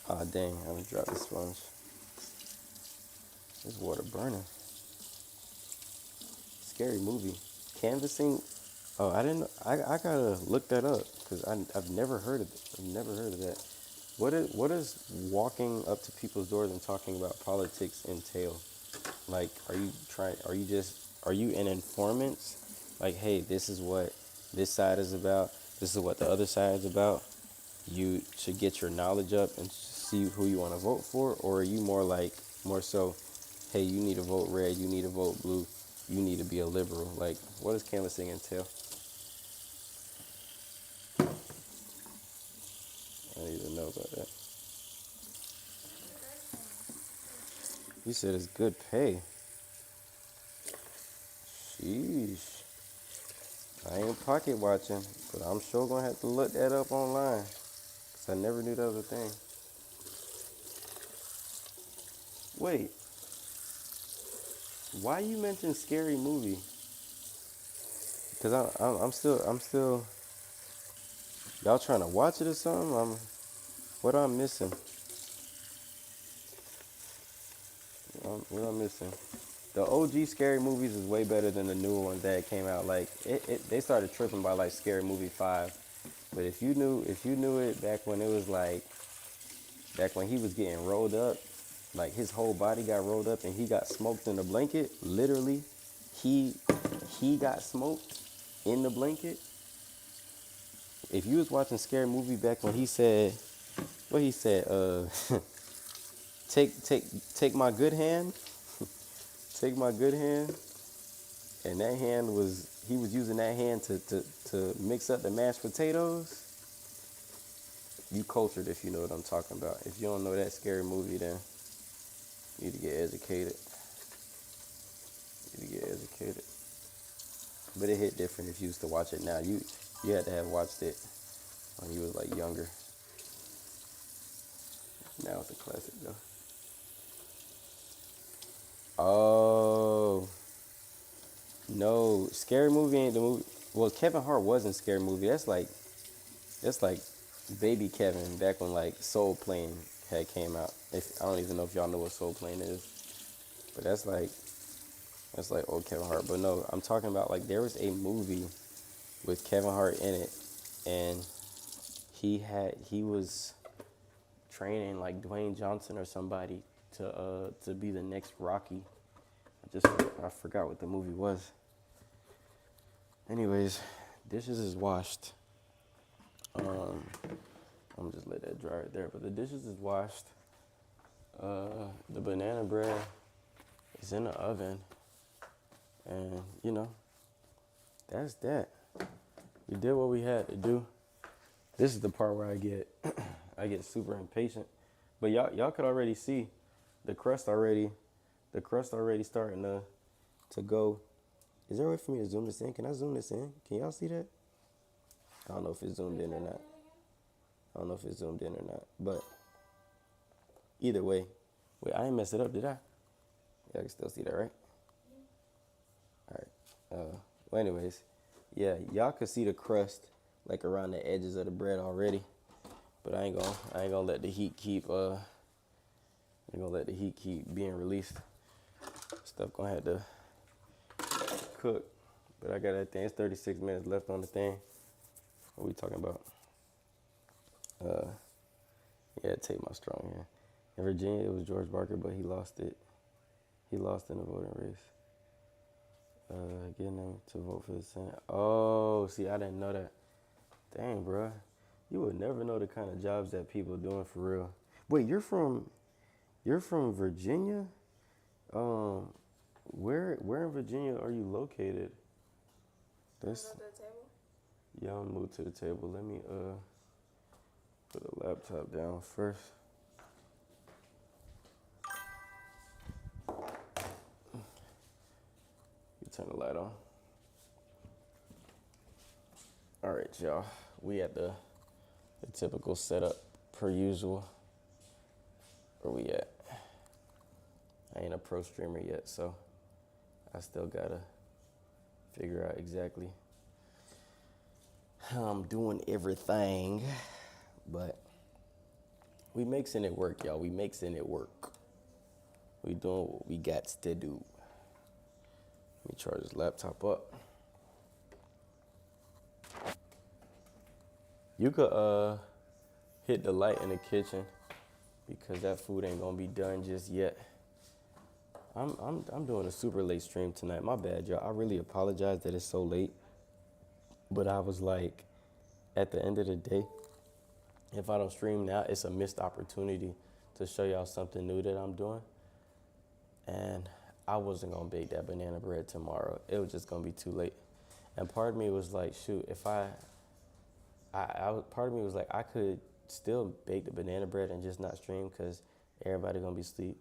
Ah, dang, I'm gonna drop the sponge. This water burning. Scary movie. Canvassing. Oh, I didn't. I gotta look that up because I've never heard of it. I've never heard of that. What does walking up to people's doors and talking about politics entail? Like, are you just are you an informant? Like, hey, this is what this side is about. This is what the other side is about. You should get your knowledge up and see who you want to vote for, or are you more so, hey, you need to vote red, you need to vote blue, you need to be a liberal? Like, what does canvassing entail? I need to know about that. You said it's good pay. Sheesh. I ain't pocket watching, but I'm sure gonna have to look that up online. Cause I never knew that was a thing. Wait, why you mention scary movie? Cause I'm still. Y'all trying to watch it or something? What I'm missing? What I'm missing? The OG scary movies is way better than the newer ones that came out. Like they started tripping by like Scary Movie 5. But if you knew it back when it was like, back when he was getting rolled up, like his whole body got rolled up and he got smoked in the blanket. Literally, he got smoked in the blanket. If you was watching Scary Movie back when he said, what he said, take my good hand, take my good hand, and that hand was, he was using that hand to mix up the mashed potatoes. You cultured if you know what I'm talking about. If you don't know that Scary Movie, then you need to get educated. You need to get educated. But it hit different if you used to watch it now. You had to have watched it when you was like younger. Now it's a classic though. Oh no, Scary Movie ain't the movie. Well, Kevin Hart was in Scary Movie. That's like baby Kevin back when like Soul Plane had came out. If I don't even know if y'all know what Soul Plane is, but that's like old Kevin Hart. But no, I'm talking about like there was a movie with Kevin Hart in it, and he was training like Dwayne Johnson or somebody to be the next Rocky. I forgot what the movie was. Anyways, dishes is washed. I'm just let that dry right there. But the dishes is washed. The banana bread is in the oven, and that's that. We did what we had to do. This is the part where I get super impatient. But y'all could already see the crust already starting to go. Is there a way for me to zoom this in? Can I zoom this in? Can y'all see that? I don't know if it's zoomed in or not. But either way, wait, I didn't mess it up, did I? Yeah, I can still see that, right? All right. Well, anyways, yeah, y'all could see the crust like around the edges of the bread already. But I ain't gonna let the heat keep being released. Stuff gonna have to cook. But I got that thing. It's 36 minutes left on the thing. What we talking about? Yeah, take my strong hand. In Virginia, it was George Barker, but he lost it. He lost in the voting race. Getting them to vote for the Senate. Oh, see, I didn't know that. Dang, bro. You would never know the kind of jobs that people are doing for real. Wait, you're from Virginia? Where in Virginia are you located? That's, yeah, I'll move to the table. Let me put the laptop down first. You turn the light on. All right, y'all. We at the typical setup per usual. Where we at? I ain't a pro streamer yet, so I still gotta figure out exactly how I'm doing everything. But we mixing it work, y'all. We mixing it work. We doing what we got to do. Let me charge this laptop up. You could hit the light in the kitchen because that food ain't gonna be done just yet. I'm doing a super late stream tonight. My bad, y'all. I really apologize that it's so late. But I was like, at the end of the day, if I don't stream now, it's a missed opportunity to show y'all something new that I'm doing. And I wasn't gonna bake that banana bread tomorrow. It was just gonna be too late. And part of me was like, shoot, if part of me was like, I could still bake the banana bread and just not stream because everybody gonna be asleep,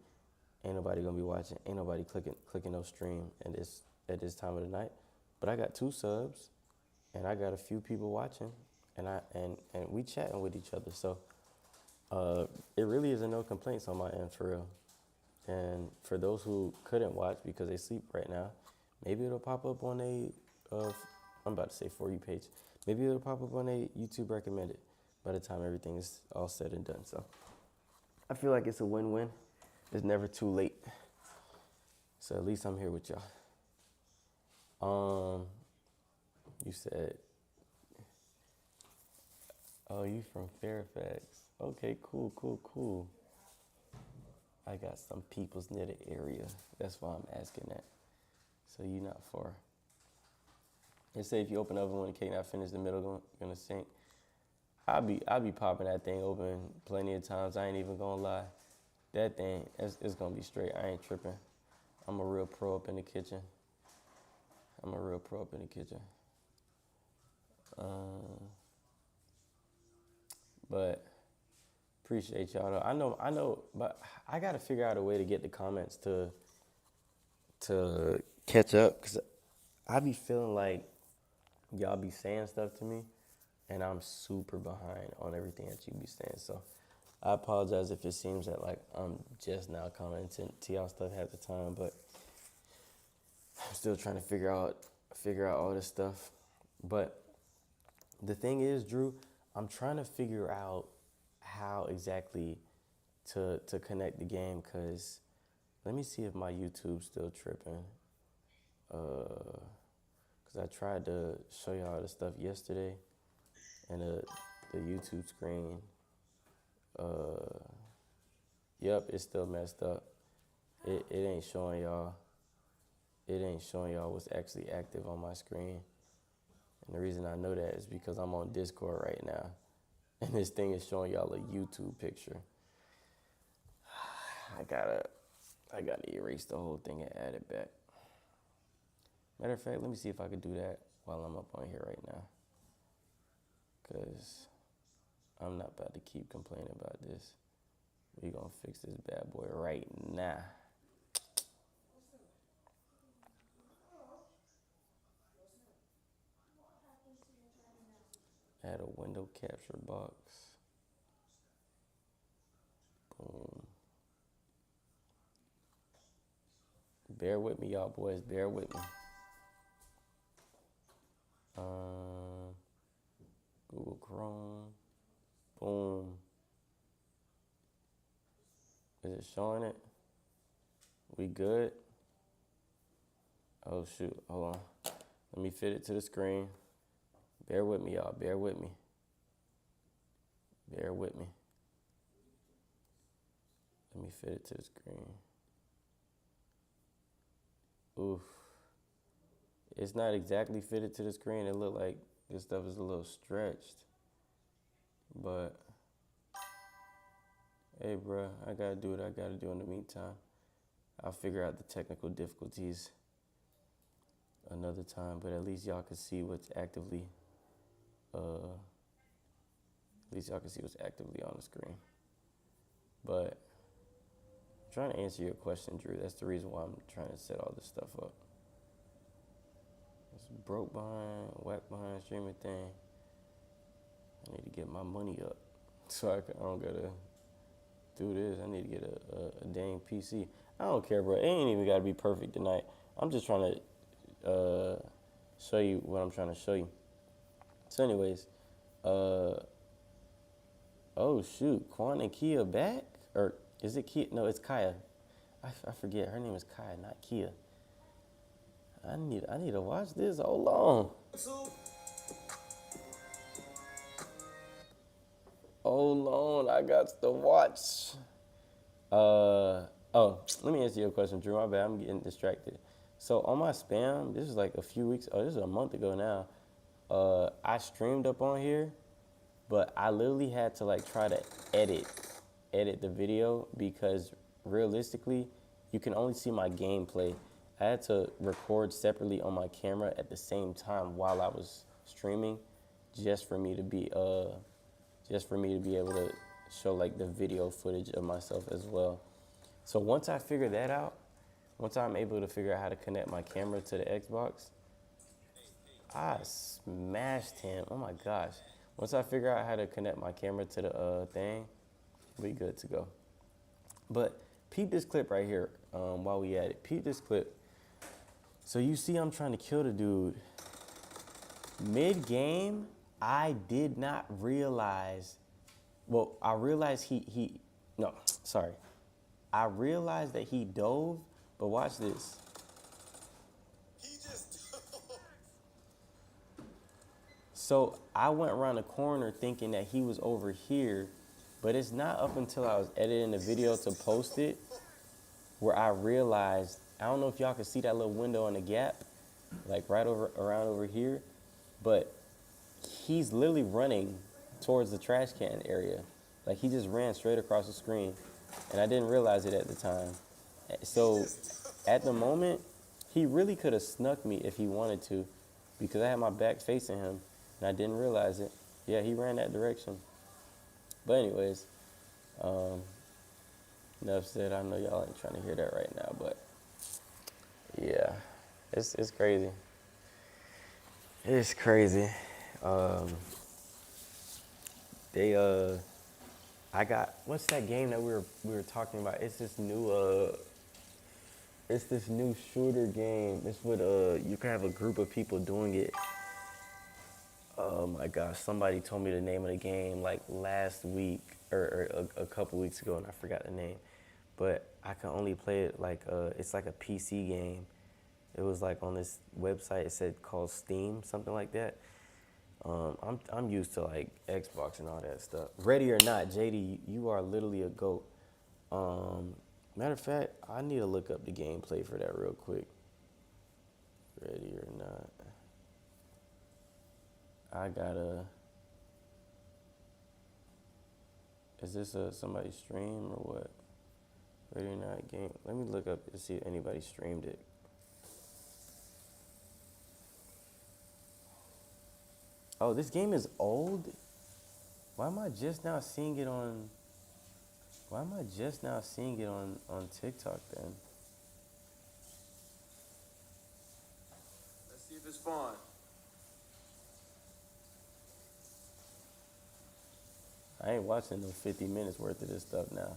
ain't nobody gonna be watching, ain't nobody clicking no stream at this time of the night. But I got 2 subs, and I got a few people watching, and we chatting with each other. So it really isn't no complaints on my end for real. And for those who couldn't watch because they sleep right now, maybe it'll pop up on I'm about to say For You page. Maybe it'll pop up on a YouTube recommended by the time everything is all said and done. So I feel like it's a win-win. It's never too late. So at least I'm here with y'all. You said, oh, you from Fairfax. Okay, cool. I got some peoples near the area. That's why I'm asking that. So you not far. They say if you open the oven when the cake not finished, the middle gonna sink. I'll be popping that thing open plenty of times. I ain't even gonna lie. That thing, it's gonna be straight. I ain't tripping. I'm a real pro up in the kitchen. But appreciate y'all though. I know, but I gotta figure out a way to get the comments to catch up, cause I be feeling like y'all be saying stuff to me, and I'm super behind on everything that you be saying. So I apologize if it seems that like I'm just now commenting to y'all stuff half the time, but I'm still trying to figure out all this stuff. But the thing is, Drew, I'm trying to figure out how exactly to connect the game, because let me see if my YouTube's still tripping. Because I tried to show y'all the stuff yesterday, and the YouTube screen, yep, it's still messed up. It ain't showing y'all. It ain't showing y'all what's actually active on my screen. And the reason I know that is because I'm on Discord right now, and this thing is showing y'all a YouTube picture. I gotta erase the whole thing and add it back. Matter of fact, let me see if I can do that while I'm up on here right now, because I'm not about to keep complaining about this. We gonna fix this bad boy right now. Add a window capture box. Boom. Bear with me, y'all boys. Bear with me. Google Chrome. Boom. Is it showing it? We good? Oh shoot, hold on. Let me fit it to the screen. Bear with me, y'all. Bear with me. Let me fit it to the screen. Oof. It's not exactly fitted to the screen. It looked like this stuff is a little stretched. But hey, bro, I gotta do what I gotta do in the meantime. I'll figure out the technical difficulties another time, but at least y'all can see what's actively on the screen. But I'm trying to answer your question, Drew. That's the reason why I'm trying to set all this stuff up. It's whack behind streaming thing. I need to get my money up so I don't gotta do this. I need to get a dang PC. I don't care, bro. It ain't even gotta be perfect tonight. I'm just trying to show you what I'm trying to show you. So anyways, oh shoot, Quan and Kia back? Or is it Kia? No, it's Kaya. I forget. Her name is Kaya, not Kia. I need to watch this. Hold on. Hold on, I got to watch. Oh, let me answer your question, Drew. My bad, I'm getting distracted. So on my spam, this is like a few weeks. Oh, this is a month ago now. I streamed up on here, but I literally had to like try to edit the video because realistically, you can only see my gameplay. I had to record separately on my camera at the same time while I was streaming, just for me to be able to show like the video footage of myself as well. So once I figure that out, once I'm able to figure out how to connect my camera to the Xbox, I smashed him. Oh my gosh. Once I figure out how to connect my camera to the thing, we good to go. But peep this clip right here while we at it. Peep this clip. So you see I'm trying to kill the dude. Mid-game, I did not realize, well, I realized I realized that he dove, but watch this. He just So I went around the corner thinking that he was over here, but it's not up until I was editing the video to post it where I realized, I don't know if y'all can see that little window in the gap, like right around over here, but he's literally running towards the trash can area. Like he just ran straight across the screen, and I didn't realize it at the time. So at the moment, he really could have snuck me if he wanted to, because I had my back facing him, and I didn't realize it. Yeah, he ran that direction. But anyways, enough said. I know y'all ain't trying to hear that right now, but yeah, it's crazy. It's crazy. I got, what's that game that we were talking about? It's this new shooter game. It's with you can have a group of people doing it. Oh my gosh, somebody told me the name of the game like last week or a couple weeks ago, and I forgot the name. But I can only play it like it's like a PC game. It was like on this website. It said called Steam, something like that. I'm used to like Xbox and all that stuff. Ready or not, JD, you are literally a GOAT. Matter of fact, I need to look up the gameplay for that real quick. Ready or not. I gotta. Is this somebody's stream or what? Ready or not game. Let me look up to see if anybody streamed it. Oh, this game is old? Why am I just now seeing it on TikTok then? let's see if it's fun. I ain't watching no 50 minutes worth of this stuff now.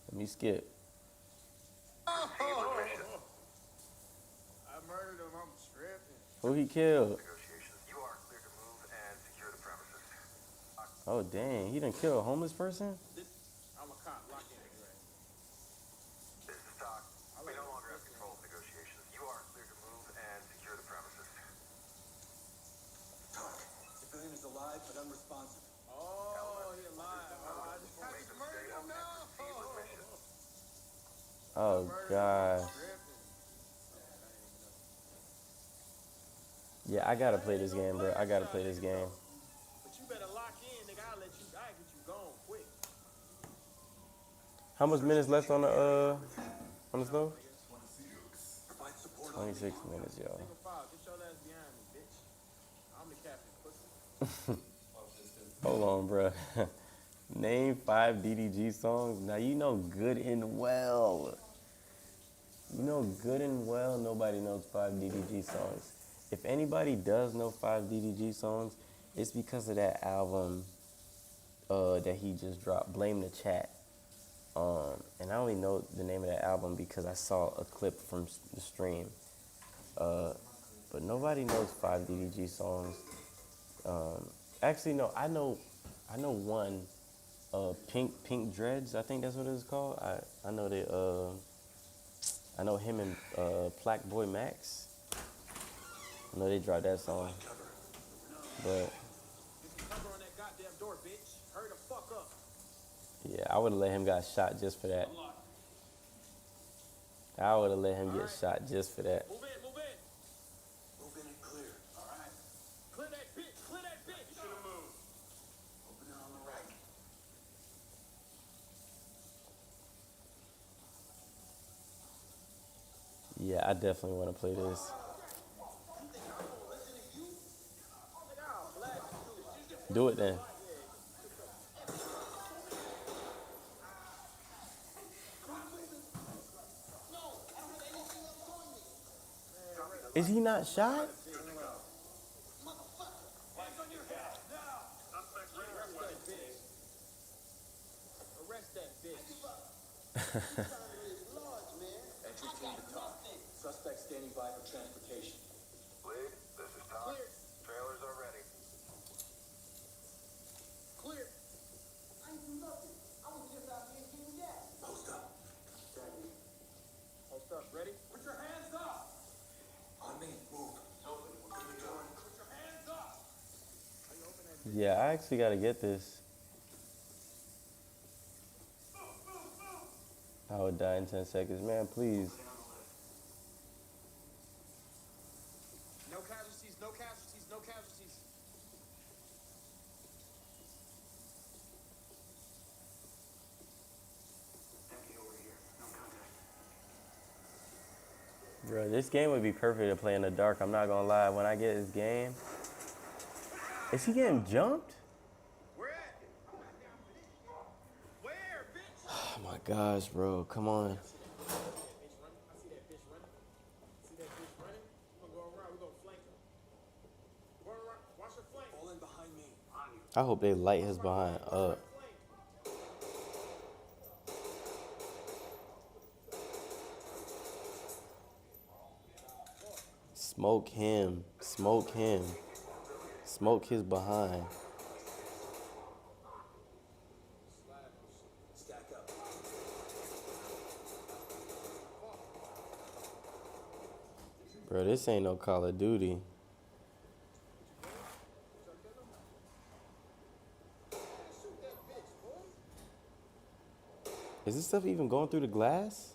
Let me skip. I murdered him. I'm stripping. Who he killed? Negotiations. You are clear to move and secure the premises. Oh dang, he done killed a homeless person? I'm a cop. Lock in anyway. This is Doc. We no longer have control of negotiations. You are clear to move and secure the premises. Civilian is alive but unresponsive. Oh, he alive. Oh, I just Make them stay on and proceed with mission. Oh gosh. Yeah, I gotta play this game, bro. I gotta play this game. But you better lock in, nigga. I'll get you gone quick. How much minutes left on the stove? Provide support 26 minutes, y'all. Single file. Get your ass behind me, bitch. I'm the captain. Pussy. Hold on, bro. Name 5 DDG songs. Now you know good and well. Nobody knows 5 DDG songs. If anybody does know 5 DDG songs, it's because of that album that he just dropped, Blame the Chat. And I only know the name of that album because I saw a clip from the stream. But nobody knows 5 DDG songs. Actually, no, I know one. Pink Dreads, I think that's what it's called. I know they. I know him and Plaque Boy Max. I know they dropped that song. But Get the cover on that goddamn door, bitch. Hurry the fuck up. yeah, I would have let him got shot just for that. I would have let him get shot just for that. Move in, move in. Move in and clear. All right. Clear that bitch, clear that bitch. You should have moved. Open it on the right. Yeah, I definitely want to play this. Do it then. Is he not shot? Arrest that bitch. Entry team to talk. Suspect standing by for transportation. Lead, this is Todd. Clear. Trailers are ready. Clear. Post up. Post up, ready? Put your hands up. On me. Move. Open. We're good to go. Put your hands up. Yeah, I actually got to get this. I would die in 10 seconds. Man, please. No casualties, no casualties, no casualties. Empty over here. No contact. Bro, this game would be perfect to play in the dark. I'm not going to lie. When I get this game. Is he getting jumped? Where at? Where, bitch? Oh my gosh, bro. Come on. I see that bitch running. See that bitch running? We're gonna go around. We're gonna flank him. Go around. Watch your flank. Fall in behind me. On you. I hope they light his behind up. Flank. Smoke him. Smoke him. Smoke his behind. Stack up. Bro, this ain't no Call of Duty. Is this stuff even going through the glass?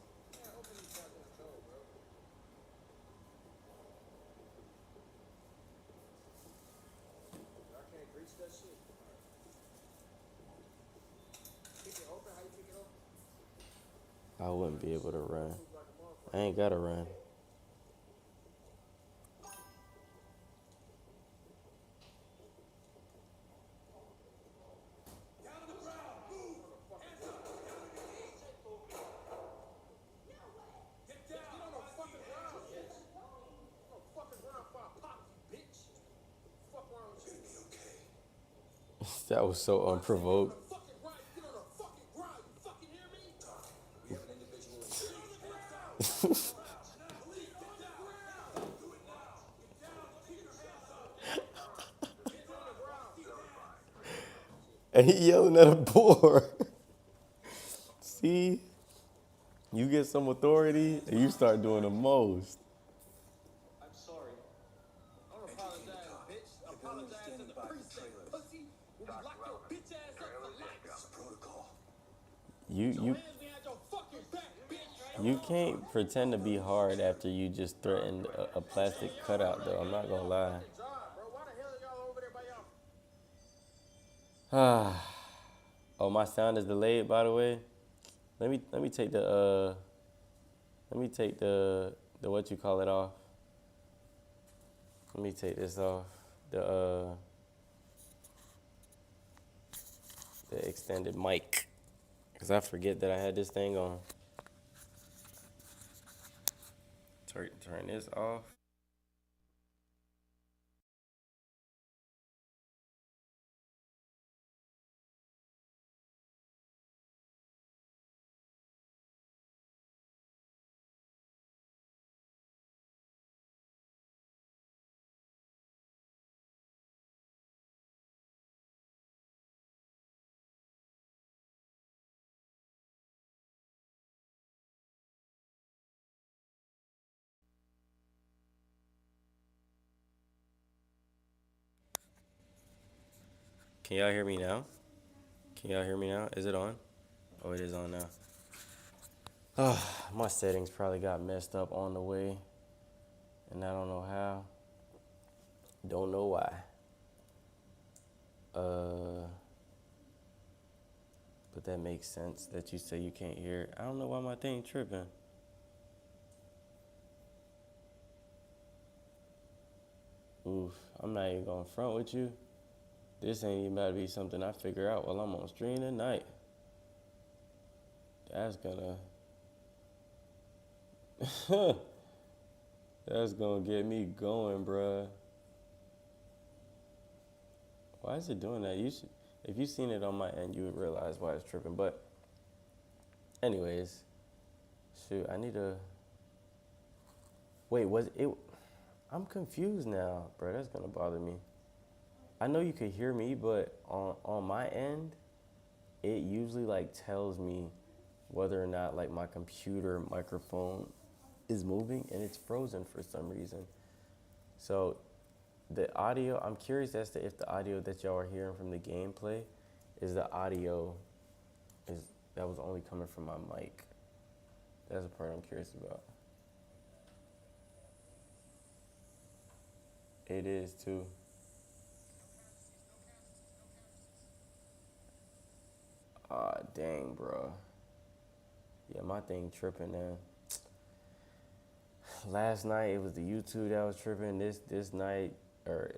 I can't reach that shit. Kick it open. How you kick it open? I wouldn't be able to run. I ain't gotta run. Down to the ground. Move. Hands up. Get down. Get on the fucking ground, bitch. Get on the fucking ground before I pop you, bitch. Fuck wrong with you? Be okay. That was so unprovoked. Fucking right. Get on the fucking ground. You fucking hear me? We have an individual in Get on the ground. Police, get on the ground. Do it now. Get down. Keep your hands up. Get on the ground. And he yelling at a board. See? You get some authority and you start doing the most. I'm sorry. Don't apologize, bitch. Apologize to the precinct, pussy. When we lock your bitch ass up for life. protocol. You Hands behind your fucking back, bitch. you can't pretend to be hard after you just threatened a plastic cutout though. I'm not gonna lie. Job, bro. Why the hell are y'all over there by y'all? Oh, my sound is delayed, by the way. Let me take the what you call it off. Let me take this off. The extended mic. Cause I forget that I had this thing on. Turn this off. Can y'all hear me now? Can y'all hear me now? Is it on? Oh, it is on now. My settings probably got messed up on the way, and I don't know how. Don't know why. But that makes sense that you say you can't hear it. I don't know why my thing tripping. Oof, I'm not even gonna front with you. This ain't even about to be something I figure out while I'm on stream tonight. That's gonna that's gonna get me going, bruh. Why is it doing that? You should, if you seen it on my end, you would realize why it's tripping. But anyways, shoot, I need to wait. Was it? I'm confused now, bro. That's gonna bother me. I know you could hear me, but on my end, it usually like tells me whether or not like my computer microphone is moving, and it's frozen for some reason. So the audio, I'm curious as to if the audio that y'all are hearing from the gameplay is the audio that was only coming from my mic. That's the part I'm curious about. It is too. Ah, dang, bro. Yeah, my thing tripping now. Last night it was the YouTube that was tripping. This night or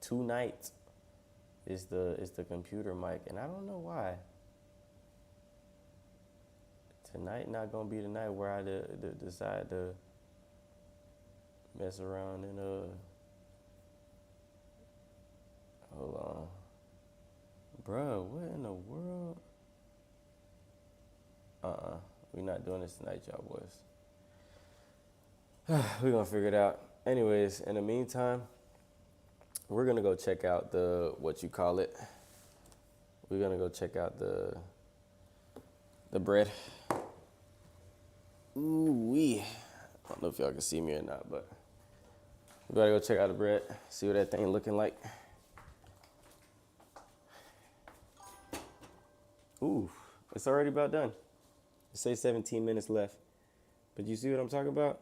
two nights is the computer mic, and I don't know why. Tonight not gonna be the night where I decide to mess around and hold on, bruh. What in the world? We're not doing this tonight, y'all boys. We're gonna figure it out. Anyways, in the meantime, we're gonna go check out the We're gonna go check out the bread. Ooh wee. I don't know if y'all can see me or not, but we gotta go check out the bread, see what that thing looking like. Ooh, it's already about done. It says 17 minutes left. But you see what I'm talking about?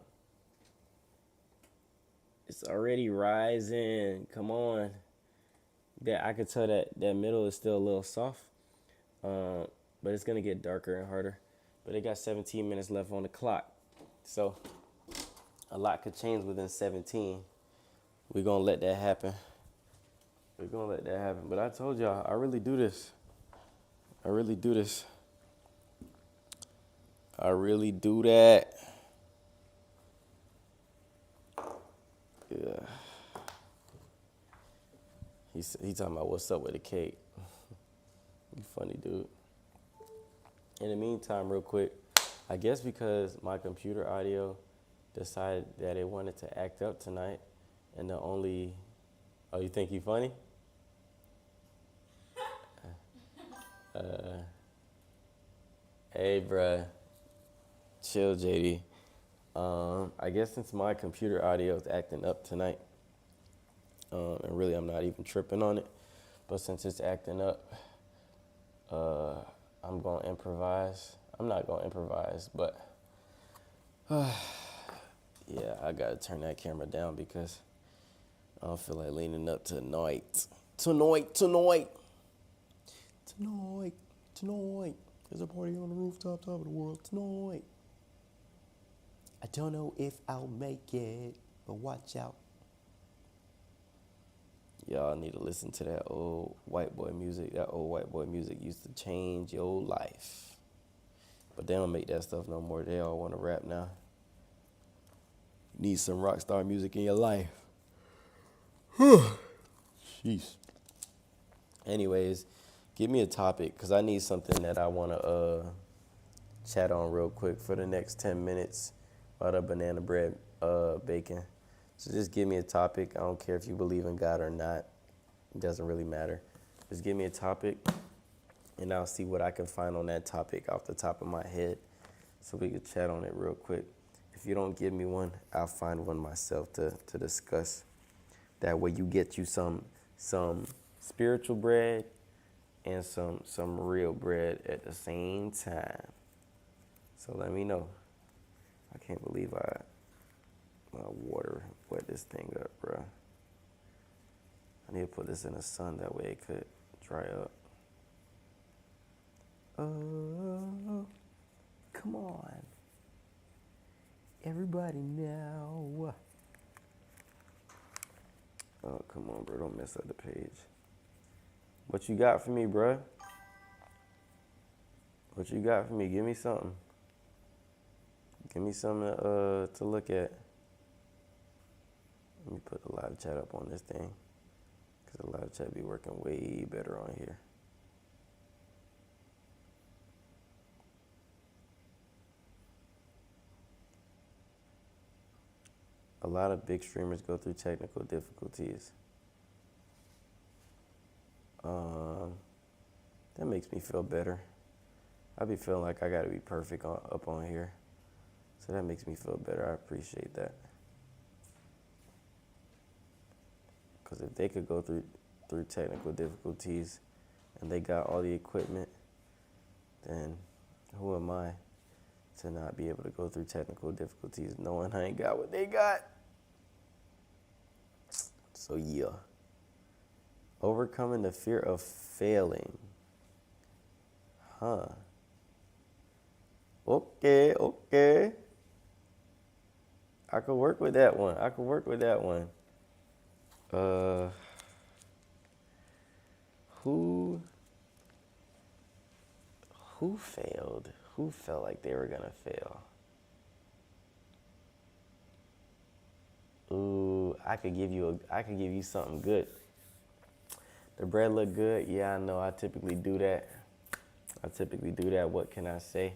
It's already rising. Come on. That I could tell that middle is still a little soft. But it's gonna get darker and harder. But it got 17 minutes left on the clock. So a lot could change within 17. We're gonna let that happen. But I told y'all, I really do this. I really do that. Yeah. He talking about what's up with the cake. You funny dude. In the meantime, real quick, I guess because my computer audio decided that it wanted to act up tonight, and the only, oh, you think you funny? Hey, bruh. Chill, JD. I guess since my computer audio is acting up tonight, and really I'm not even tripping on it, but since it's acting up, I'm going to improvise. I'm not going to improvise, but yeah, I got to turn that camera down because I don't feel like leaning up tonight. Tonight. There's a party on the rooftop, top of the world tonight. I don't know if I'll make it, but watch out. Y'all need to listen to that old white boy music. That old white boy music used to change your life. But they don't make that stuff no more. They all want to rap now. You need some rock star music in your life. Jeez. Anyways, give me a topic, because I need something that I want to chat on real quick for the next 10 minutes while the banana bread baking. So just give me a topic. I don't care if you believe in God or not. It doesn't really matter. Just give me a topic, and I'll see what I can find on that topic off the top of my head so we can chat on it real quick. If you don't give me one, I'll find one myself to discuss. That way you get you some spiritual bread and some real bread at the same time. So let me know. I can't believe my water wet this thing up, bruh. I need to put this in the sun, that way it could dry up. Oh, come on. Everybody now. Oh, come on, bro. Don't mess up the page. What you got for me, bruh? What you got for me? Give me something. Give me something to look at. Let me put the live chat up on this thing, because the live chat be working way better on here. A lot of big streamers go through technical difficulties. That makes me feel better. I be feeling like I gotta be perfect up on here. So that makes me feel better. I appreciate that. Because if they could go through technical difficulties and they got all the equipment, then who am I to not be able to go through technical difficulties knowing I ain't got what they got? So yeah. Overcoming the fear of failing. Huh. Okay. I could work with that one. Who failed? Who felt like they were gonna fail? Ooh, I could give you something good. The bread look good? Yeah, I know. I typically do that. What can I say?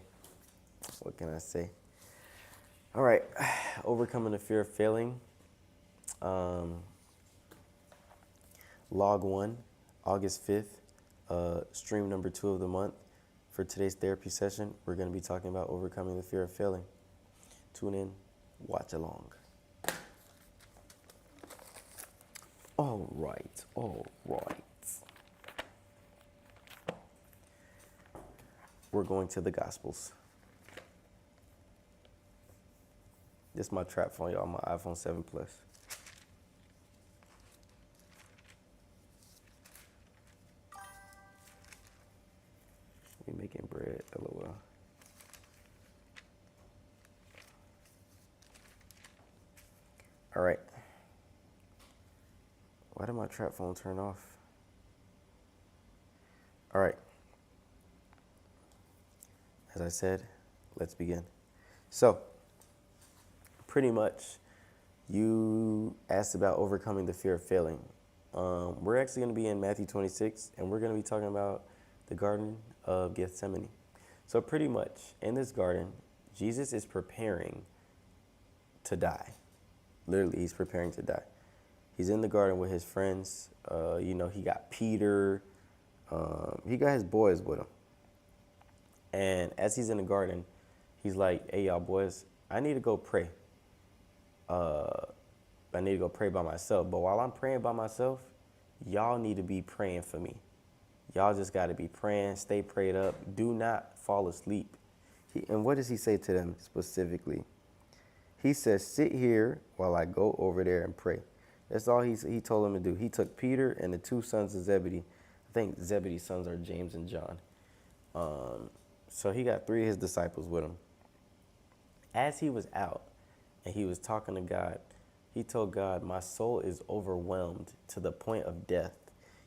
All right. Overcoming the fear of failing. Log 1, August 5th, stream number 2 of the month. For today's therapy session, we're going to be talking about overcoming the fear of failing. Tune in, watch along. All right. We're going to the Gospels. This is my trap phone, y'all, my iPhone 7 Plus. We making bread, LOL. All right. Why did my trap phone turn off? All right. As I said, let's begin. So, pretty much, you asked about overcoming the fear of failing. We're actually going to be in Matthew 26, and we're going to be talking about the Garden of Gethsemane. So pretty much, in this garden, Jesus is preparing to die. Literally, he's preparing to die. He's in the garden with his friends. He got Peter. He got his boys with him. And as he's in the garden, he's like, hey, y'all boys, I need to go pray. I need to go pray by myself. But while I'm praying by myself, y'all need to be praying for me. Y'all just got to be praying, stay prayed up. Do not fall asleep. And what does he say to them specifically? He says, sit here while I go over there and pray. That's all he told them to do. He took Peter and the 2 sons of Zebedee. I think Zebedee's sons are James and John. So he got 3 of his disciples with him. As he was out and he was talking to God, he told God, my soul is overwhelmed to the point of death.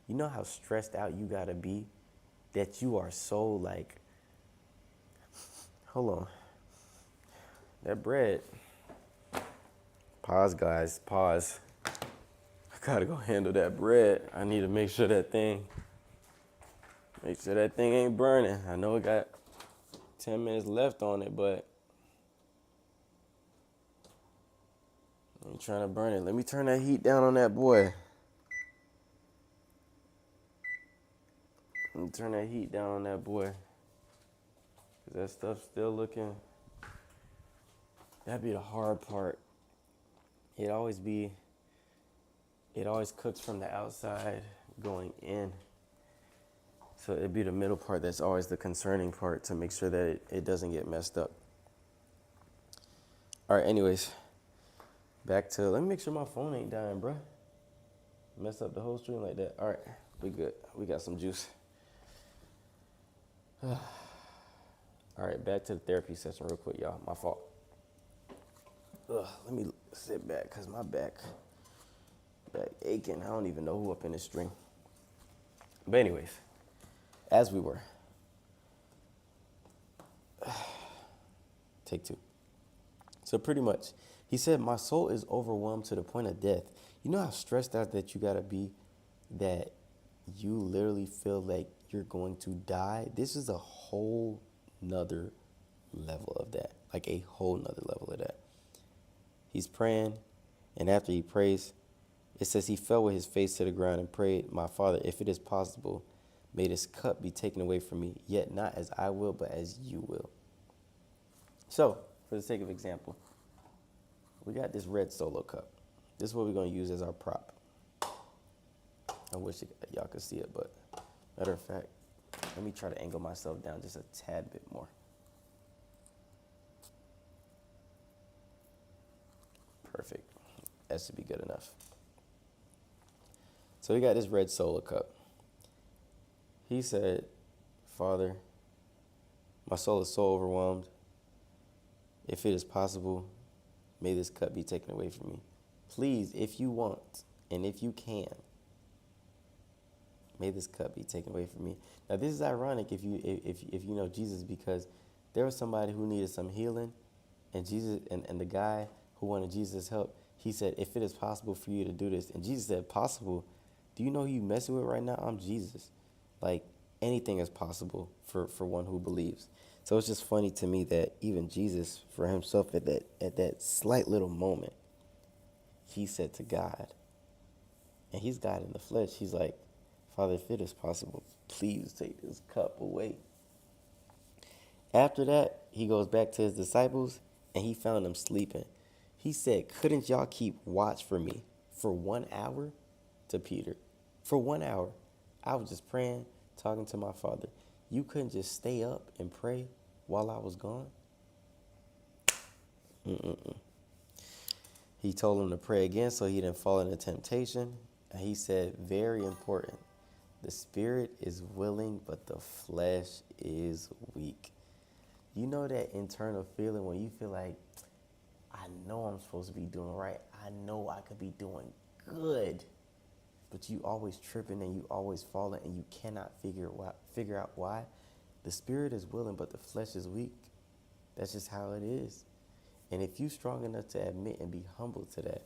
You know how stressed out you got to be? That you are so like, hold on. That bread. Pause, guys, pause. I got to go handle that bread. I need to make sure that thing ain't burning. I know it got 10 minutes left on it, but I ain't trying to burn it. Let me turn that heat down on that boy. Let me turn that heat down on that boy. 'Cause that stuff's still looking, that'd be the hard part. It always cooks from the outside going in. So it'd be the middle part that's always the concerning part, to make sure that it doesn't get messed up. All right, anyways, back to, let me make sure my phone ain't dying, bruh. Mess up the whole stream like that. All right, we good. We got some juice. All right, back to the therapy session real quick, y'all. My fault. Let me sit back because my back aching. I don't even know who up in this string. But anyways, as we were. Take two. So pretty much, he said, my soul is overwhelmed to the point of death. You know how stressed out that you gotta be, that you literally feel like you're going to die? This is a whole nother level of that. Like a whole nother level of that. He's praying, and after he prays, it says he fell with his face to the ground and prayed, my Father, if it is possible, may this cup be taken away from me, yet not as I will, but as you will. So, for the sake of example, we got this red Solo cup. This is what we're going to use as our prop. I wish y'all could see it, but matter of fact, let me try to angle myself down just a tad bit more. Perfect. That should be good enough. So we got this red Solo cup. He said, Father, my soul is so overwhelmed. If it is possible, may this cup be taken away from me. Please, if you want, and if you can, may this cup be taken away from me. Now, this is ironic if you know Jesus, because there was somebody who needed some healing, and Jesus and the guy who wanted Jesus' help, he said, if it is possible for you to do this. And Jesus said, possible? Do you know who you messing with right now? I'm Jesus. Like, anything is possible for one who believes. So it's just funny to me that even Jesus, for himself at that slight little moment, he said to God, and he's God in the flesh, he's like, Father, if it is possible, please take this cup away. After that, he goes back to his disciples, and he found them sleeping. He said, couldn't y'all keep watch for me for 1 hour? To Peter, for 1 hour. I was just praying, talking to my Father. You couldn't just stay up and pray while I was gone? He told him to pray again so he didn't fall into temptation. And he said, very important, the spirit is willing, but the flesh is weak. You know that internal feeling when you feel like, I know I'm supposed to be doing right. I know I could be doing good. But you always tripping and you always falling and you cannot figure out why. The spirit is willing, but the flesh is weak. That's just how it is. And if you're strong enough to admit and be humble to that,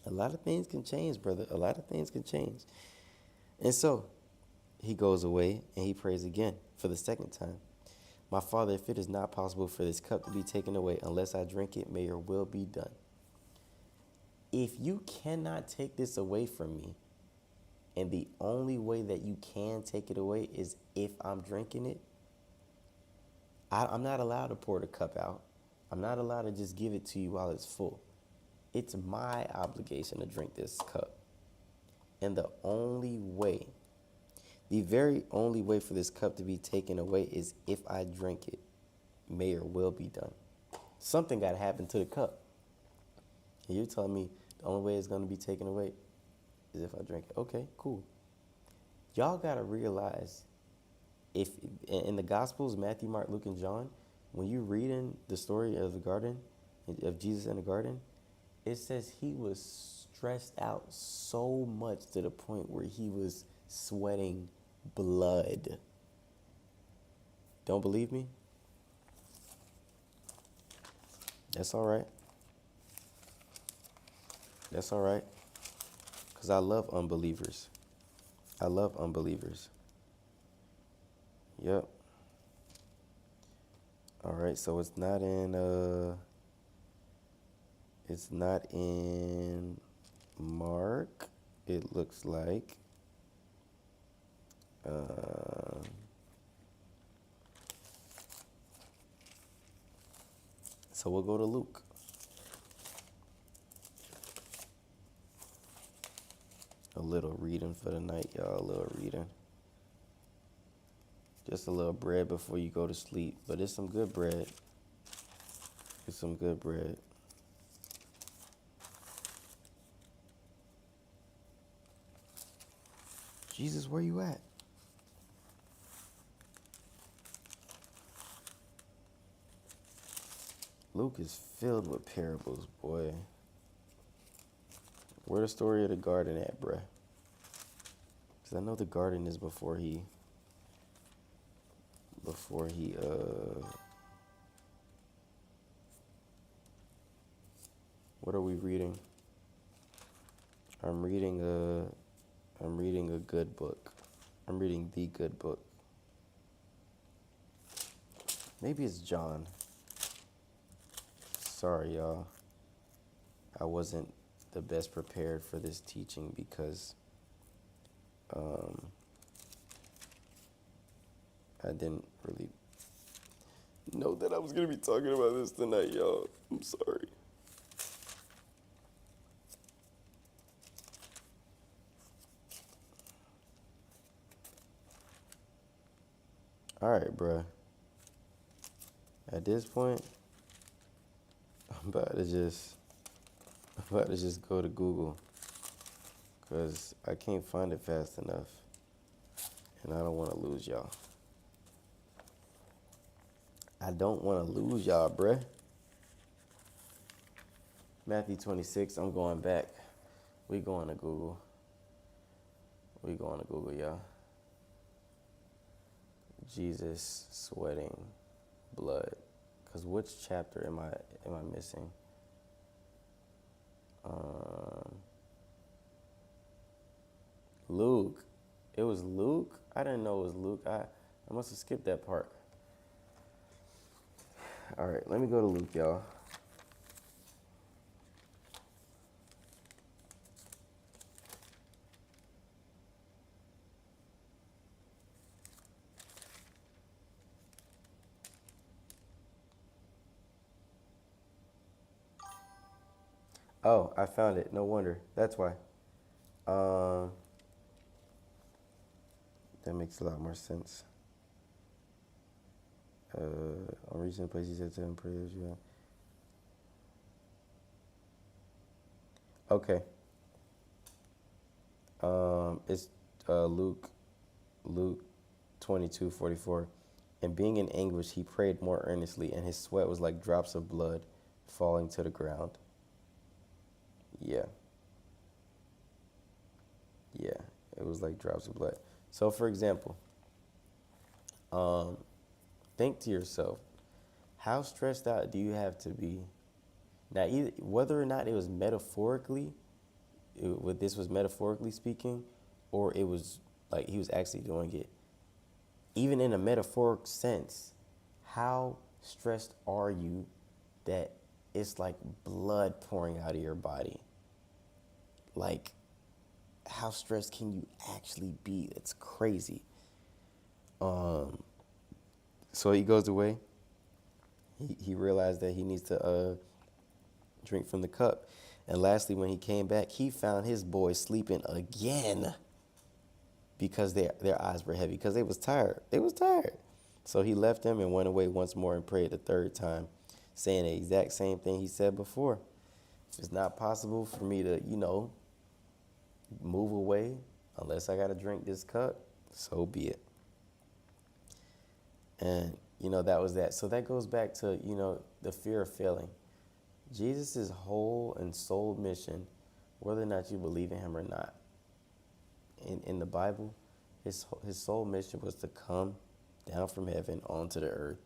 a lot of things can change, brother. A lot of things can change. And so he goes away and he prays again for the second time. My Father, if it is not possible for this cup to be taken away unless I drink it, may your will be done. If you cannot take this away from me, and the only way that you can take it away is if I'm drinking it, I'm not allowed to pour the cup out. I'm not allowed to just give it to you while it's full. It's my obligation to drink this cup. And the very only way for this cup to be taken away is if I drink it. May your will be done. Something got to happen to the cup. And you're telling me the only way it's going to be taken away is if I drink it. Okay, cool. Y'all got to realize, if in the Gospels, Matthew, Mark, Luke, and John, when you read in the story of the garden, of Jesus in the garden, it says he was stressed out so much to the point where he was sweating blood. Don't believe me? That's all right. That's all right. Because I love unbelievers. I love unbelievers. Yep. All right, so it's not in Mark, it looks like. So we'll go to Luke. A little reading for the night, y'all. A little reading. Just a little bread before you go to sleep. But it's some good bread. Get some good bread. Jesus, where you at? Luke is filled with parables, boy. Where the story of the garden at, bruh? Because I know the garden is before he, what are we reading? I'm reading a good book. I'm reading the good book. Maybe it's John. Sorry, y'all. I wasn't the best prepared for this teaching because I didn't really know that I was going to be talking about this tonight, y'all. I'm sorry. All right, bruh. At this point, I'm about to just go to Google because I can't find it fast enough, and I don't want to lose y'all. I don't want to lose y'all, bruh. Matthew 26, I'm going back. We going to Google. Y'all. Jesus sweating blood. Because which chapter am I missing? Luke. It was Luke? I didn't know it was Luke. I must have skipped that part. All right, let me go to Luke, y'all. Oh, I found it. No wonder. That's why. That makes a lot more sense. On reaching the place, he said to him, prayers, yeah. Okay. It's Luke 22:44. And being in anguish, he prayed more earnestly, and his sweat was like drops of blood falling to the ground. Yeah. Yeah, it was like drops of blood. So, for example, think to yourself, how stressed out do you have to be? Now, whether or not it was metaphorically, this was metaphorically speaking, or it was like he was actually doing it, even in a metaphoric sense, how stressed are you that it's like blood pouring out of your body? Like, how stressed can you actually be? It's crazy. So he goes away. He realized that he needs to drink from the cup. And lastly, when he came back, he found his boys sleeping again because their eyes were heavy, because they was tired. They was tired. So he left them and went away once more and prayed the third time, saying the exact same thing he said before. If it's not possible for me to, move away unless I got to drink this cup, so be it. And, that was that. So that goes back to, the fear of failing. Jesus' whole and sole mission, whether or not you believe in him or not, in the Bible, his sole mission was to come down from heaven onto the earth,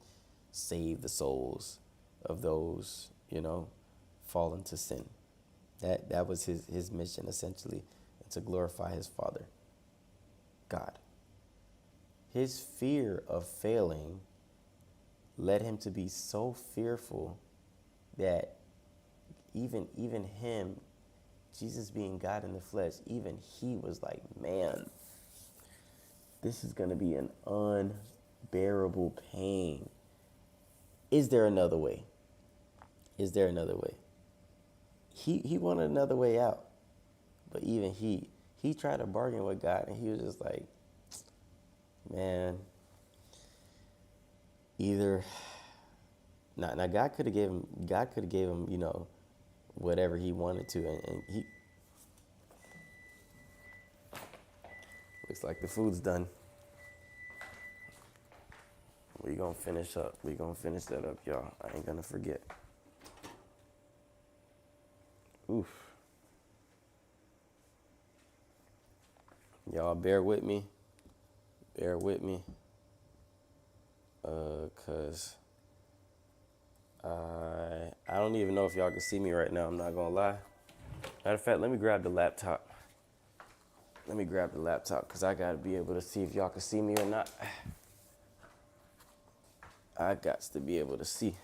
save the souls of those, fallen to sin. That was his mission, essentially, and to glorify his Father, God. His fear of failing led him to be so fearful that even him, Jesus being God in the flesh, even he was like, man, this is going to be an unbearable pain. Is there another way? Is there another way? He wanted another way out. But even he tried to bargain with God, and he was just like, man, either Now God could have gave him, you know, whatever he wanted to, and he looks like the food's done. We gonna finish up. We gonna finish that up, y'all. I ain't gonna forget. Oof. Y'all bear with me. Bear with me. Cause I don't even know if y'all can see me right now. I'm not gonna lie. Matter of fact, let me grab the laptop. Let me grab the laptop because I gotta be able to see if y'all can see me or not. I got to be able to see.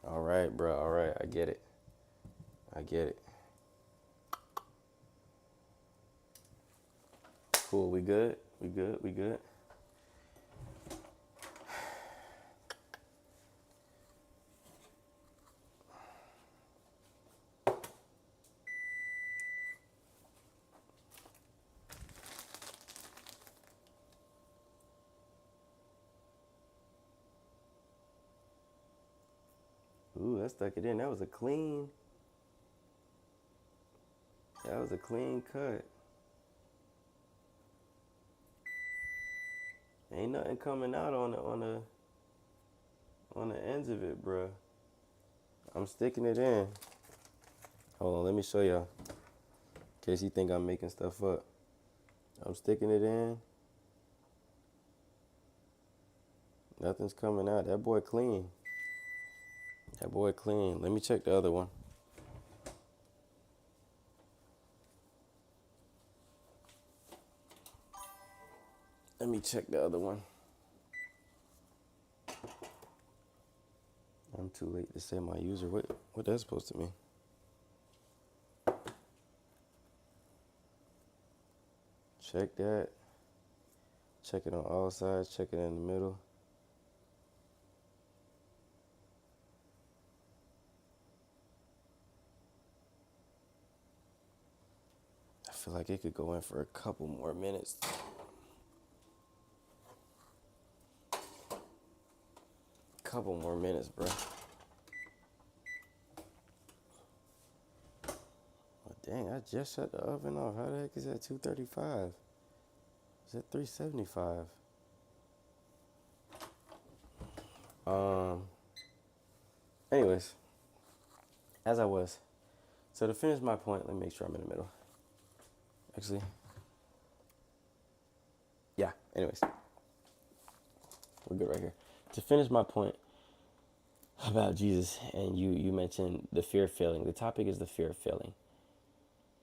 All right, bro. All right, I get it. I get it. Cool. We good? We good? We good? Ooh, that stuck it in. That was a clean cut. Ain't nothing coming out on the ends of it, bruh. I'm sticking it in. Hold on, let me show y'all. In case you think I'm making stuff up. I'm sticking it in. Nothing's coming out. That boy clean. That boy clean. Let me check the other one. Let me check the other one. I'm too late to say my user. What that's supposed to mean? Check that. Check it on all sides. Check it in the middle. I feel like it could go in for a couple more minutes. Couple more minutes, bro. Oh, dang, I just shut the oven off. How the heck is that 235? Is that 375? Anyways, as I was. So to finish my point, let me make sure I'm in the middle. Actually, yeah, anyways. We're good right here. To finish my point about Jesus, and you mentioned the fear of failing. The topic is the fear of failing.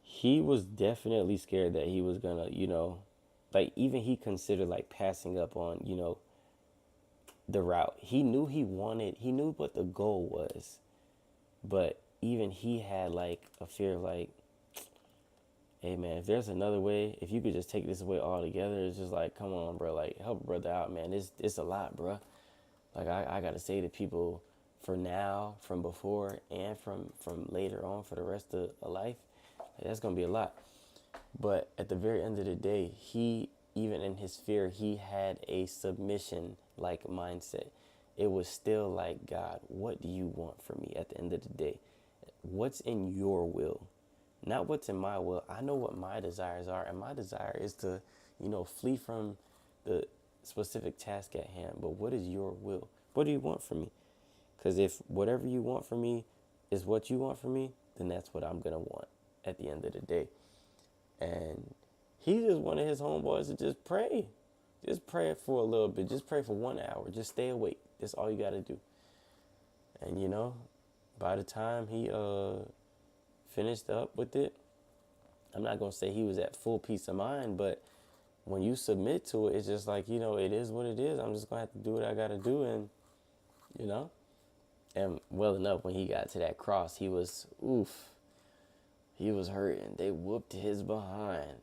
He was definitely scared that he was gonna, like even he considered like passing up on, the route. He knew he knew what the goal was, but even he had like a fear of like, hey man, if there's another way, if you could just take this away altogether, it's just like, come on, bro, like help a brother out, man. It's a lot, bro. Like I gotta say to people, for now, from before, and from later on for the rest of life, that's gonna be a lot. But at the very end of the day, he, even in his fear, he had a submission like mindset. It was still like, God, what do you want from me at the end of the day? What's in your will? Not what's in my will. I know what my desires are, and my desire is to, flee from the specific task at hand. But what is your will? What do you want from me? Because if whatever you want from me is what you want from me, then that's what I'm gonna want at the end of the day. And he just wanted his homeboys to just pray. Just pray for a little bit. Just pray for 1 hour. Just stay awake. That's all you gotta do. And by the time he finished up with it, I'm not gonna say he was at full peace of mind, but when you submit to it, it's just like, it is what it is. I'm just gonna have to do what I gotta do, and and well enough, when he got to that cross, he was hurting. They whooped his behind.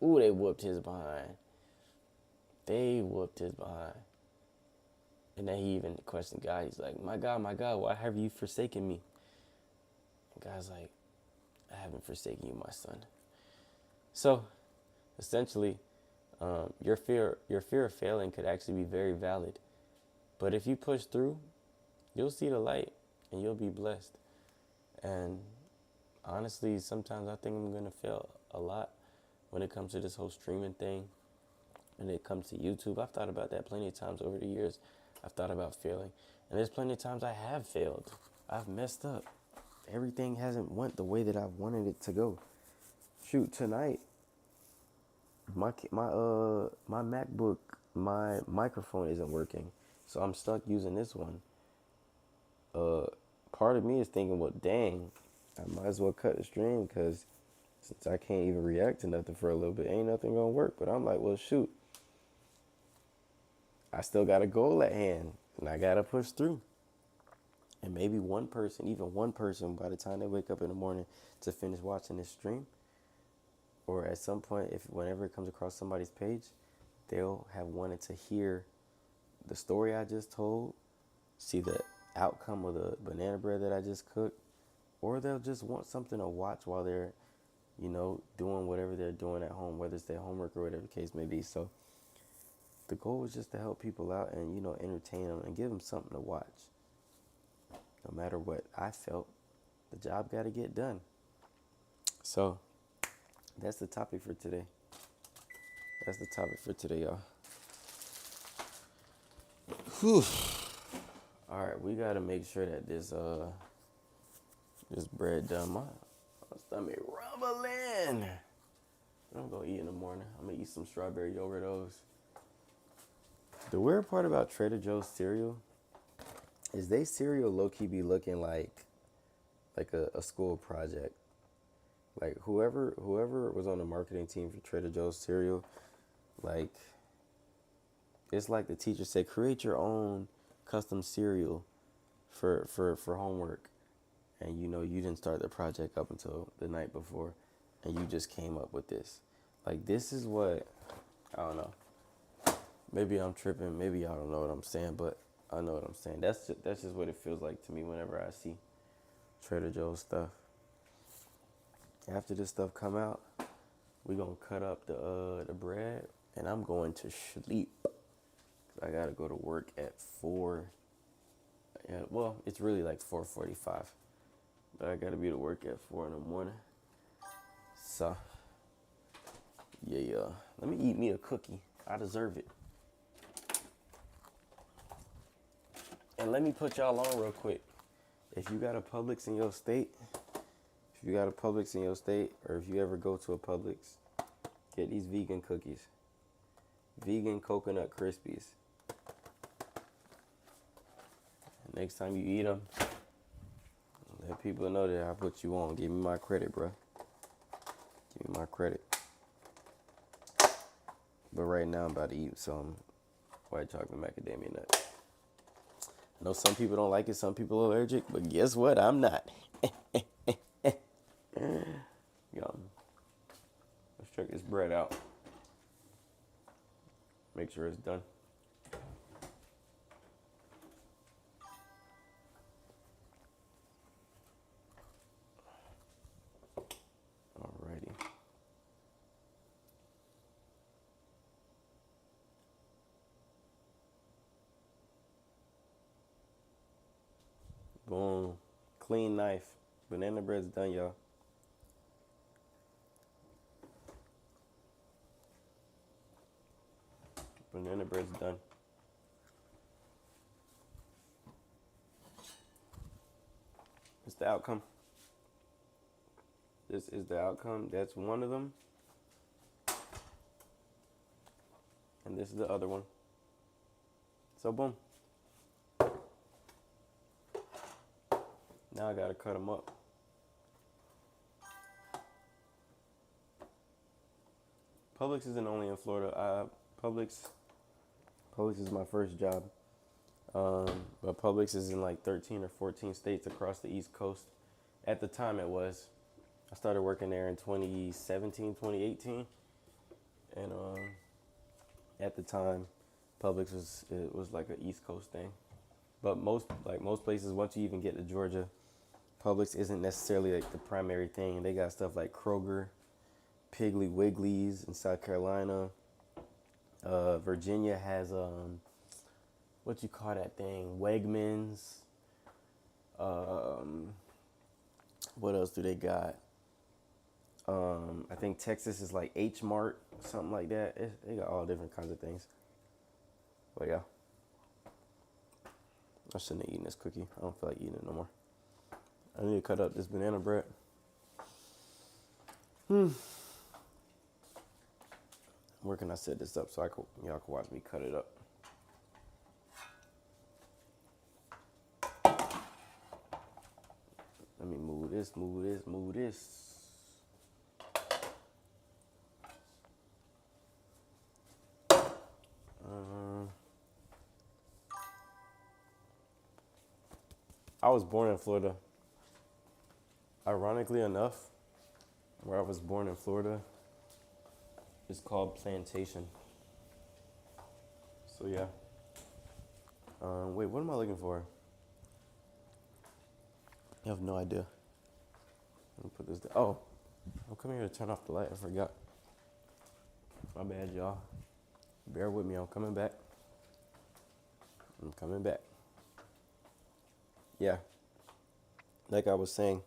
Ooh, they whooped his behind. They whooped his behind. And then he even questioned God. He's like, my God, why have you forsaken me? And God's like, I haven't forsaken you, my son. So essentially, your fear of failing could actually be very valid. But if you push through, you'll see the light and you'll be blessed. And honestly, sometimes I think I'm gonna fail a lot when it comes to this whole streaming thing. When it comes to YouTube, I've thought about that plenty of times over the years. I've thought about failing, and there's plenty of times I have failed. I've messed up. Everything hasn't went the way that I've wanted it to go. Shoot, tonight, my MacBook, my microphone isn't working, so I'm stuck using this one. Part of me is thinking, well, dang, I might as well cut the stream because since I can't even react to nothing for a little bit, ain't nothing gonna work. But I'm like, well, shoot, I still got a goal at hand and I gotta push through. And maybe one person, even one person, by the time they wake up in the morning to finish watching this stream, or at some point, if whenever it comes across somebody's page, they'll have wanted to hear the story I just told, see the outcome of the banana bread that I just cooked, or they'll just want something to watch while they're, doing whatever they're doing at home, whether it's their homework or whatever the case may be. So the goal is just to help people out and, entertain them and give them something to watch. No matter what I felt, the job got to get done. So that's the topic for today. Y'all. Whew. All right, we got to make sure that this bread done. My stomach rumbling. I'm going to eat in the morning. I'm going to eat some strawberry yogurt O's. The weird part about Trader Joe's cereal is they cereal low-key be looking like a school project. Like whoever was on the marketing team for Trader Joe's cereal, like it's like the teacher said, create your own custom cereal for homework. And you didn't start the project up until the night before and you just came up with this. Like this is what, I don't know. Maybe I'm tripping, maybe y'all don't know what I'm saying, but I know what I'm saying. That's just what it feels like to me whenever I see Trader Joe's stuff. After this stuff come out, we gonna cut up the bread, and I'm going to sleep. I gotta go to work at 4. Yeah, well, it's really like 4:45, but I gotta be to work at 4 in the morning. So, yeah. Let me eat me a cookie. I deserve it. And let me put y'all on real quick. If you got a Publix in your state, or if you ever go to a Publix, get these vegan cookies. Vegan coconut Krispies. Next time you eat them, let people know that I put you on. Give me my credit, bro. Give me my credit. But right now I'm about to eat some white chocolate macadamia nut. I know some people don't like it, some people are allergic, but guess what? I'm not. Yum. Let's check this bread out. Make sure it's done. Alrighty. Boom. Clean knife. Banana bread's done, y'all. Banana bread's done. It's the outcome. This is the outcome. That's one of them. And this is the other one. So boom. Now I gotta cut them up. Publix isn't only in Florida. Publix is my first job. But Publix is in like 13 or 14 states across the East Coast. At the time it was. I started working there in 2017, 2018. And at the time, Publix was like an East Coast thing. But most places, once you even get to Georgia, Publix isn't necessarily like the primary thing. They got stuff like Kroger, Piggly Wiggly's in South Carolina. Virginia has what you call that thing? Wegmans. What else do they got? I think Texas is like H Mart, something like that. They got all different kinds of things. But yeah, I shouldn't have eaten this cookie. I don't feel like eating it no more. I need to cut up this banana bread. Where can I set this up so y'all can watch me cut it up? Let me move this. I was born in Florida. Ironically enough, where I was born in Florida is called Plantation. So yeah. Wait, what am I looking for? I have no idea. Let me put this down. Oh, I'm coming here to turn off the light. I forgot. My bad, y'all. Bear with me. I'm coming back. Yeah. Like I was saying,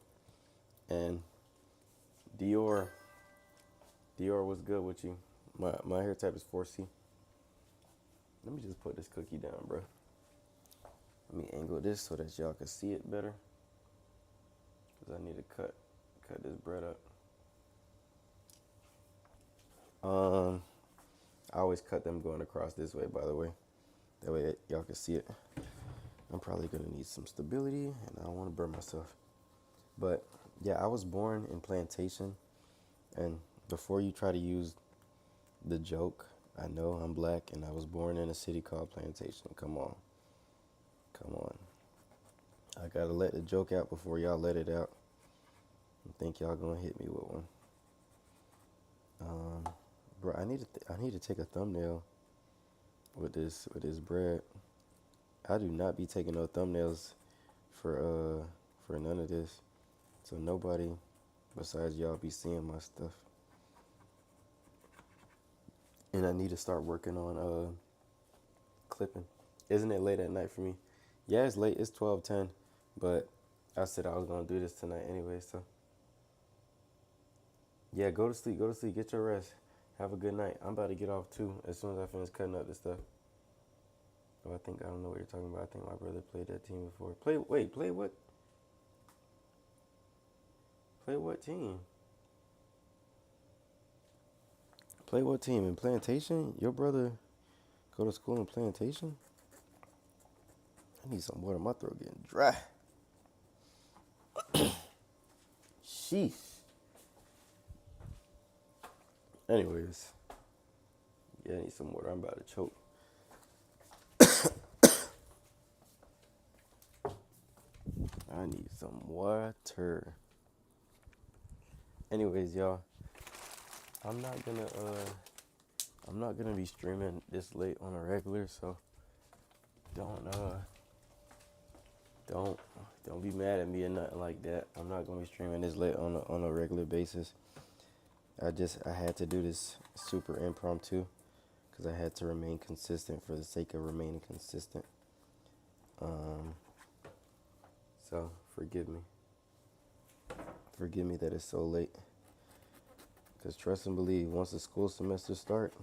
and Dior was good with you. My hair type is 4C. Let me just put this cookie down, bro. Let me angle this so that y'all can see it better. Cause I need to cut this bread up. I always cut them going across this way, by the way. That way y'all can see it. I'm probably gonna need some stability and I don't wanna burn myself. But yeah, I was born in Plantation, and before you try to use the joke, I know I'm black and I was born in a city called Plantation. Come on. I gotta let the joke out before y'all let it out. I think y'all gonna hit me with one. Bro, I need to take a thumbnail with this bread. I do not be taking no thumbnails for none of this. So nobody besides y'all be seeing my stuff. And I need to start working on clipping. Isn't it late at night for me? Yeah, it's late. It's 12:10, but I said I was gonna do this tonight anyway. So yeah, go to sleep. Get your rest. Have a good night. I'm about to get off too as soon as I finish cutting up this stuff. Oh, I don't know what you're talking about. I think my brother played that team before. Play what? Play what team? Play what team? In Plantation? Your brother go to school in Plantation? I need some water. My throat getting dry. Sheesh. Anyways. Yeah, I need some water. I'm about to choke. I need some water. Anyways, y'all. I'm not gonna be streaming this late on a regular, so don't be mad at me or nothing like that. I'm not gonna be streaming this late on a regular basis. I had to do this super impromptu because I had to remain consistent for the sake of remaining consistent. So forgive me. Forgive me that it's so late. Because trust and believe, once the school semester starts,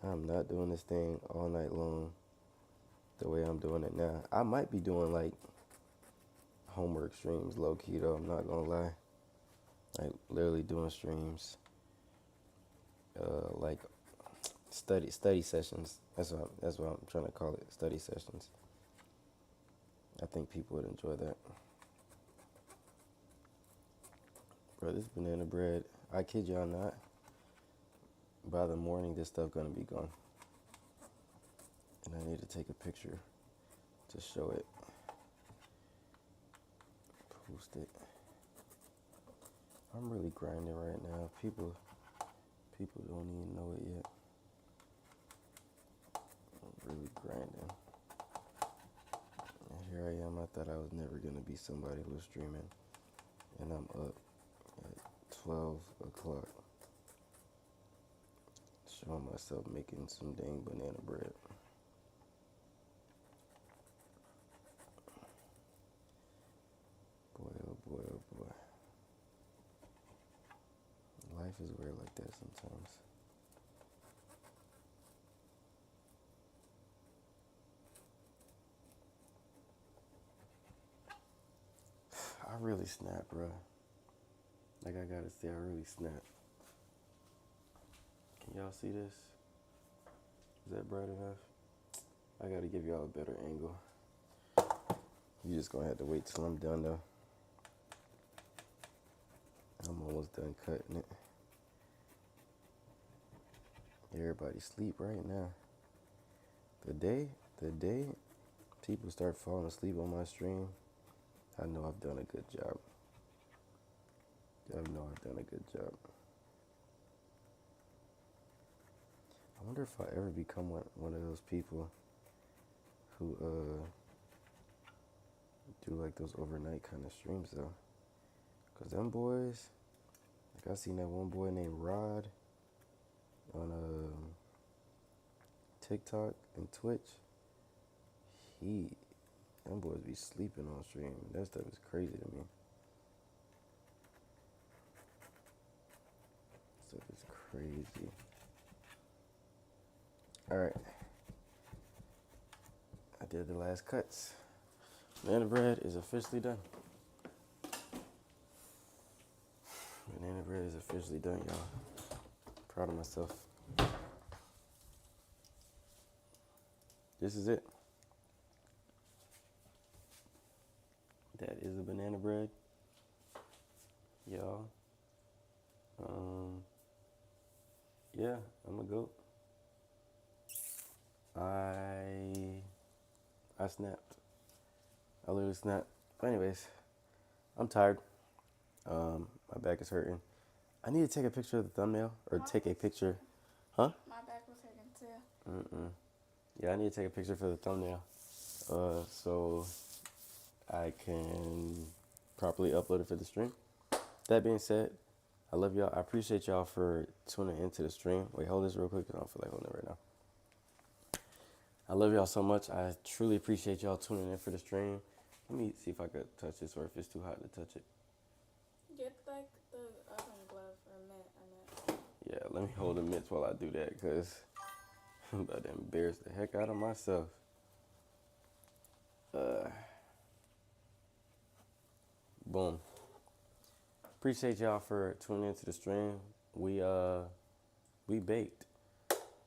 I'm not doing this thing all night long the way I'm doing it now. I might be doing like homework streams low key though, I'm not gonna lie. Like literally doing streams, like study sessions. That's what I'm trying to call it, study sessions. I think people would enjoy that. Bro, this banana bread, I kid y'all not, by the morning this stuff gonna be gone. And I need to take a picture to show it. Post it. I'm really grinding right now. People don't even know it yet. I'm really grinding. And here I am. I thought I was never gonna be somebody who was streaming, and I'm up at 12 o'clock. Showing myself making some dang banana bread. Boy, oh boy, oh boy. Life is weird like that sometimes. I really snap, bro. Like I gotta say, I really snap. Can y'all see this? Is that bright enough? I gotta give y'all a better angle. You just gonna have to wait till I'm done though. I'm almost done cutting it. Everybody sleep right now. The day people start falling asleep on my stream, I know I've done a good job. I know I've done a good job. I wonder if I ever become one of those people who do like those overnight kind of streams though. Cause them boys, like I seen that one boy named Rod on TikTok and Twitch. Them boys be sleeping on stream. That stuff is crazy to me. Stuff is crazy. Alright. I did the last cuts. Banana bread is officially done. Banana bread is officially done, y'all. Proud of myself. This is it. That is the banana bread, y'all. Yeah, I'm a goat. I snapped. I literally snapped. But anyways, I'm tired. My back is hurting. I need to take a picture of the thumbnail or take a picture. Huh? My back was hurting too. Yeah, I need to take a picture for the thumbnail. So I can properly upload it for the stream. That being said, I love y'all. I appreciate y'all for tuning into the stream. Wait, hold this real quick because I don't feel like holding it right now. I love y'all so much. I truly appreciate y'all tuning in for the stream. Let me see if I could touch this or if it's too hot to touch it. Get like the oven glove for a minute. Yeah, let me hold the mitts while I do that because I'm about to embarrass the heck out of myself. Boom. Appreciate y'all for tuning into the stream. We baked,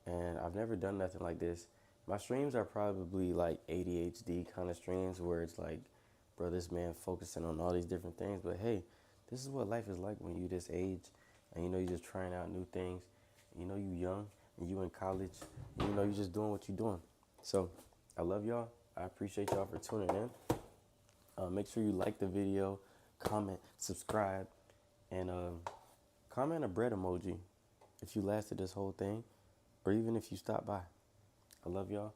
and I've never done nothing like this. My streams are probably like ADHD kind of streams where it's like, bro, this man focusing on all these different things. But hey, this is what life is like when you this age, and you know you're just trying out new things. You know you young, and you in college, and you know you just doing what you doing. So I love y'all. I appreciate y'all for tuning in. Make sure you like the video, comment, subscribe, and comment a bread emoji if you lasted this whole thing, or even if you stopped by. I love y'all.